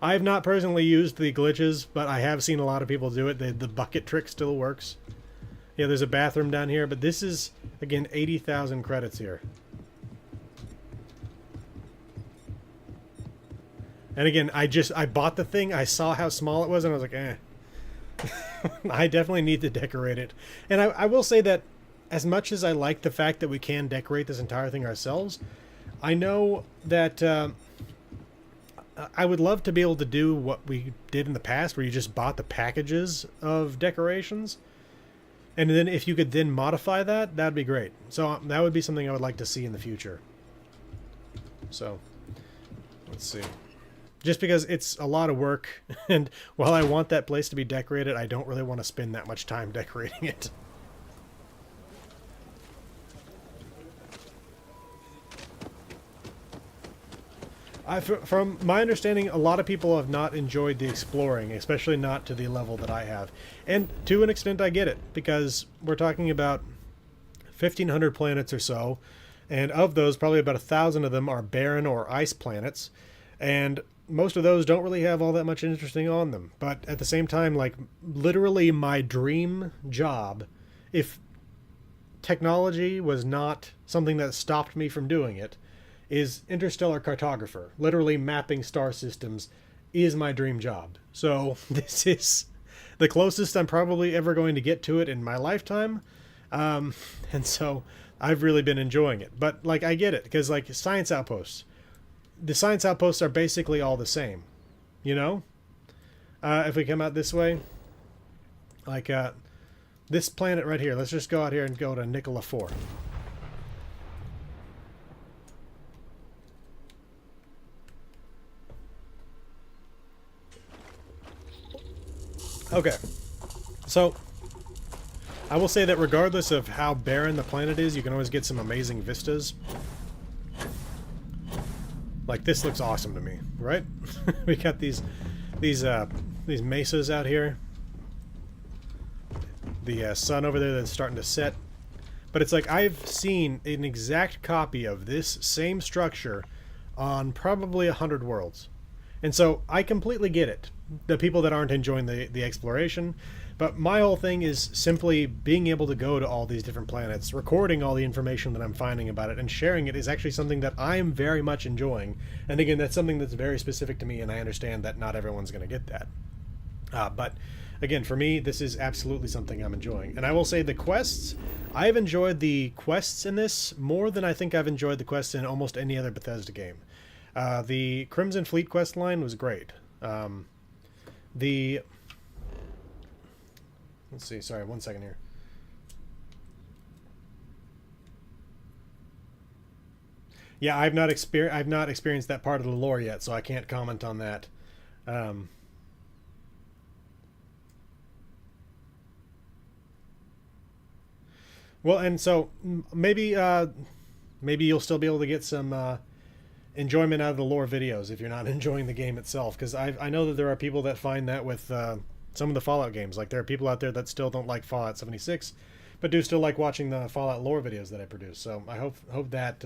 I have not personally used the glitches, but I have seen a lot of people do it. The bucket trick still works. Yeah, there's a bathroom down here, but this is, again, 80,000 credits here. And again, I bought the thing, I saw how small it was, and I was like, eh. I definitely need to decorate it. And I will say that as much as I like the fact that we can decorate this entire thing ourselves, I know that I would love to be able to do what we did in the past, where you just bought the packages of decorations. And then if you could then modify that, that'd be great. So that would be something I would like to see in the future. So, let's see. Just because it's a lot of work, and while I want that place to be decorated, I don't really want to spend that much time decorating it. From my understanding, a lot of people have not enjoyed the exploring, especially not to the level that I have. And to an extent, I get it, because we're talking about 1,500 planets or so, and of those, probably about 1,000 of them are barren or ice planets, and most of those don't really have all that much interesting on them. But at the same time, like, literally my dream job, if technology was not something that stopped me from doing it, is interstellar cartographer. Literally mapping star systems is my dream job. So this is the closest I'm probably ever going to get to it in my lifetime. And so I've really been enjoying it. But, like, I get it, because, like, science outposts, the science outposts are basically all the same, you know? If we come out this way, like, this planet right here, let's just go out here and go to Nicola 4. Okay, so I will say that regardless of how barren the planet is, you can always get some amazing vistas. Like, this looks awesome to me, right? We got these mesas out here. The sun over there that's starting to set. But it's like, I've seen an exact copy of this same structure on probably 100 worlds. And so I completely get it. The people that aren't enjoying the exploration. But my whole thing is simply being able to go to all these different planets, recording all the information that I'm finding about it, and sharing it is actually something that I'm very much enjoying. And again, that's something that's very specific to me, and I understand that not everyone's going to get that. But again, for me, this is absolutely something I'm enjoying. And I will say the quests, I've enjoyed the quests in this more than I think I've enjoyed the quests in almost any other Bethesda game. The Crimson Fleet quest line was great. Let's see, sorry, 1 second here. Yeah, I've not experienced that part of the lore yet, so I can't comment on that. Well, and so maybe you'll still be able to get some enjoyment out of the lore videos if you're not enjoying the game itself, because I know that there are people that find that with some of the Fallout games. Like, there are people out there that still don't like Fallout 76, but do still like watching the Fallout lore videos that I produce. So I hope that...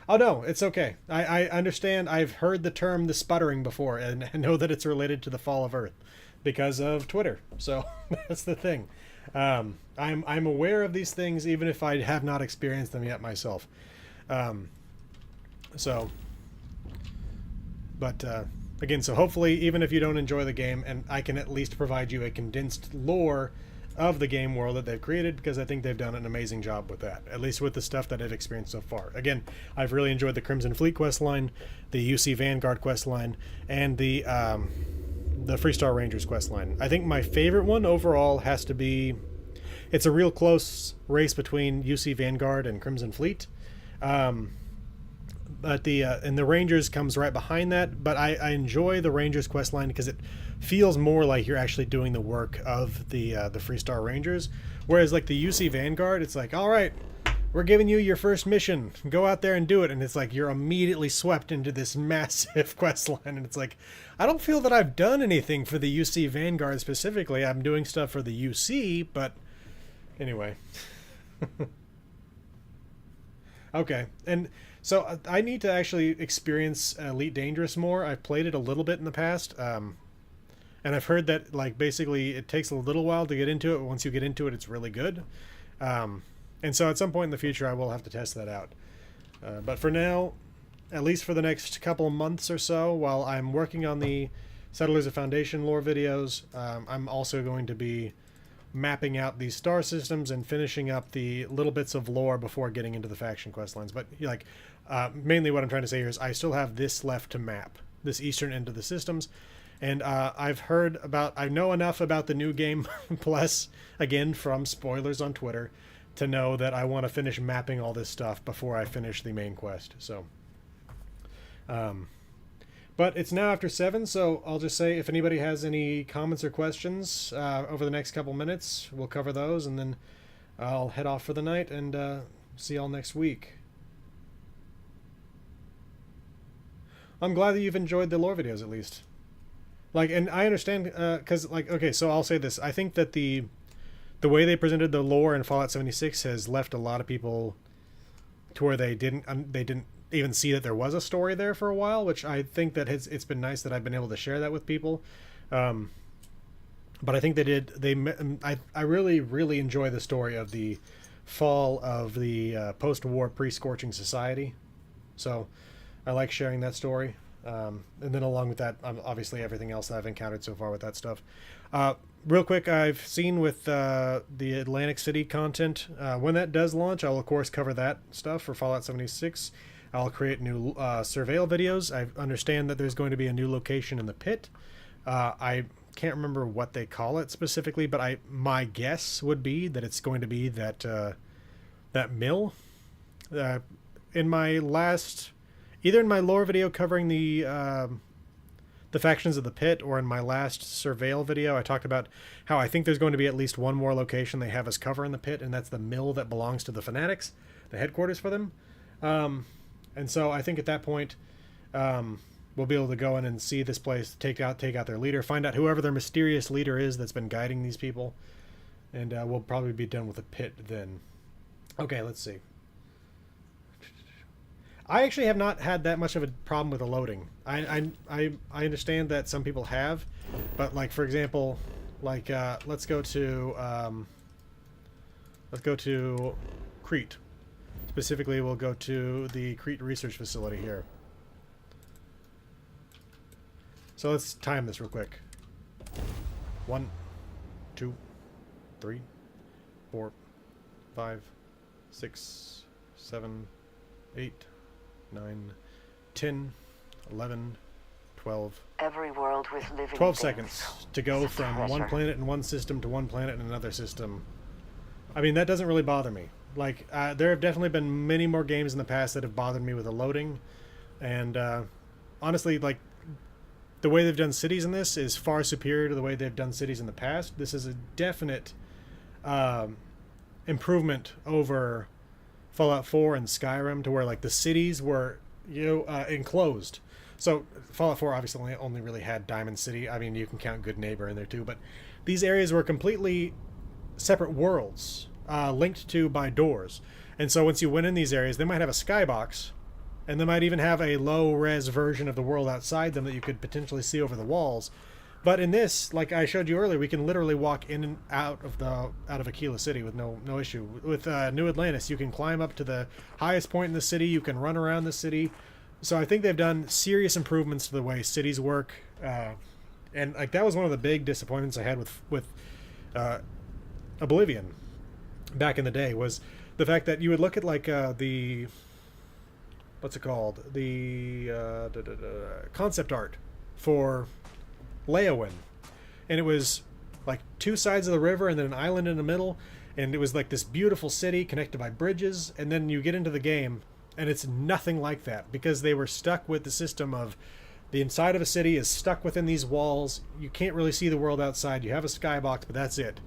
oh, no, it's okay. I understand. I've heard the term the sputtering before, and I know that it's related to the fall of Earth because of Twitter. So that's the thing. I'm aware of these things, even if I have not experienced them yet myself. Again, so hopefully, even if you don't enjoy the game, and I can at least provide you a condensed lore of the game world that they've created, because I think they've done an amazing job with that, at least with the stuff that I've experienced so far. Again, I've really enjoyed the Crimson Fleet quest line, the UC Vanguard quest line, and the Freestar Rangers quest line. I think my favorite one overall has to be, it's a real close race between UC Vanguard and Crimson Fleet. But the Rangers comes right behind that. But I enjoy the Rangers quest line because it feels more like you're actually doing the work of the Freestar Rangers. Whereas like the UC Vanguard, it's like, all right, we're giving you your first mission. Go out there and do it. And it's like you're immediately swept into this massive quest line. And it's like, I don't feel that I've done anything for the UC Vanguard specifically. I'm doing stuff for the UC, but anyway. Okay, and so I need to actually experience Elite Dangerous more. I've played it a little bit in the past, and I've heard that like basically it takes a little while to get into it, but once you get into it, it's really good. And so at some point in the future, I will have to test that out. But for now, at least for the next couple of months or so, while I'm working on the Settlers of Foundation lore videos, I'm also going to be mapping out these star systems and finishing up the little bits of lore before getting into the faction quest lines. But like mainly what I'm trying to say here is I still have this left to map, this eastern end of the systems. And I know enough about the new game plus, again, from spoilers on Twitter, to know that I want to finish mapping all this stuff before I finish the main quest. So but it's now after 7, so I'll just say if anybody has any comments or questions over the next couple minutes, we'll cover those, and then I'll head off for the night and see y'all next week. I'm glad that you've enjoyed the lore videos at least. Like, and I understand, because, like, okay, so I'll say this. I think that the way they presented the lore in Fallout 76 has left a lot of people to where they didn't even see that there was a story there for a while, which I think that it's been nice that I've been able to share that with people. But I think I really, really enjoy the story of the fall of the post-war pre-scorching society. So I like sharing that story. And then along with that, obviously everything else that I've encountered so far with that stuff. Real quick, I've seen with the Atlantic City content, when that does launch, I'll of course cover that stuff for Fallout 76. I'll create new surveil videos. I understand that there's going to be a new location in the pit. I can't remember what they call it specifically, but my guess would be that it's going to be that mill. In my last, either in my lore video covering the factions of the pit, or in my last surveil video, I talked about how I think there's going to be at least one more location they have us cover in the pit, and that's the mill that belongs to the Fanatics, the headquarters for them. And so I think at that point, we'll be able to go in and see this place, take out their leader, find out whoever their mysterious leader is that's been guiding these people, and we'll probably be done with the pit then. Okay, let's see. I actually have not had that much of a problem with the loading. I understand that some people have, but like for example, like let's go to Crete. Specifically, we'll go to the Crete Research Facility here. So let's time this real quick. 1, 2, 3, 4, 5, 6, 7, 8, 9, 10, 11, 12. Every world with living 12 things. seconds to go It's a from one treasure. planet in one system to one planet in another system. I mean, that doesn't really bother me. Like, there have definitely been many more games in the past that have bothered me with the loading. And honestly, like, the way they've done cities in this is far superior to the way they've done cities in the past. This is a definite improvement over Fallout 4 and Skyrim, to where, like, the cities were, enclosed. So Fallout 4 obviously only really had Diamond City. I mean, you can count Good Neighbor in there too, but these areas were completely separate worlds, linked to by doors. And so once you went in these areas, they might have a skybox, and they might even have a low-res version of the world outside them that you could potentially see over the walls. But in this, like I showed you earlier, we can literally walk in and out of Aquila City with no issue. With New Atlantis, you can climb up to the highest point in the city. You can run around the city. So I think they've done serious improvements to the way cities work, and like that was one of the big disappointments I had with Oblivion back in the day, was the fact that you would look at like the what's it called, the concept art for Leowin, and it was like two sides of the river and then an island in the middle, and it was like this beautiful city connected by bridges, and then you get into the game and it's nothing like that because they were stuck with the system of the inside of a city is stuck within these walls. You can't really see the world outside. You have a skybox, but that's it.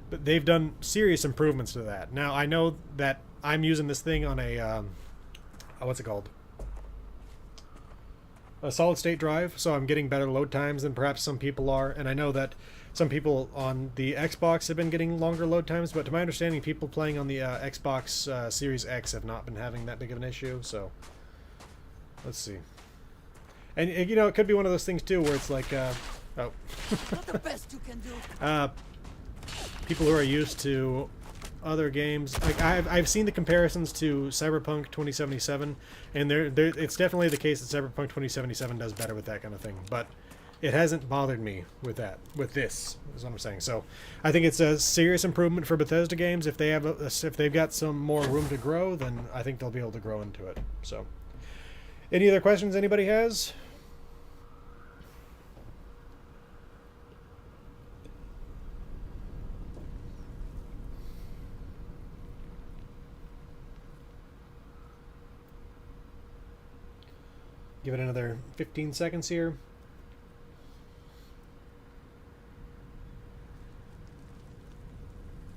But they've done serious improvements to that. Now I know that I'm using this thing on a what's it called? A solid state drive, so I'm getting better load times than perhaps some people are, and I know that some people on the Xbox have been getting longer load times, but to my understanding, people playing on the Xbox Series X have not been having that big of an issue, so let's see. And you know, it could be one of those things too where it's like Not the best you can do. people who are used to other games, like I've seen the comparisons to Cyberpunk 2077, and it's definitely the case that Cyberpunk 2077 does better with that kind of thing, but it hasn't bothered me with that. With this is what I'm saying. So I think it's a serious improvement for Bethesda games. If they have if they've got some more room to grow, then I think they'll be able to grow into it. So any other questions anybody has? Give it another 15 seconds here.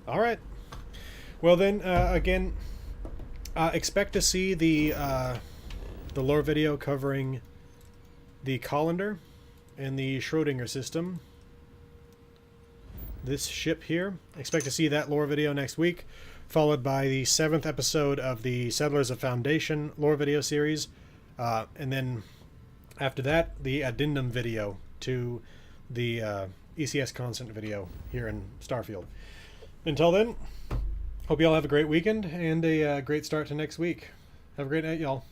All right. Well then, again, expect to see the lore video covering the colander and the Schrodinger system. This ship here. Expect to see that lore video next week, followed by the 7th episode of the Settlers of Foundation lore video series, and then after that, the addendum video to the ECS Constant video here in Starfield. Until then, hope you all have a great weekend and a great start to next week. Have a great night, y'all.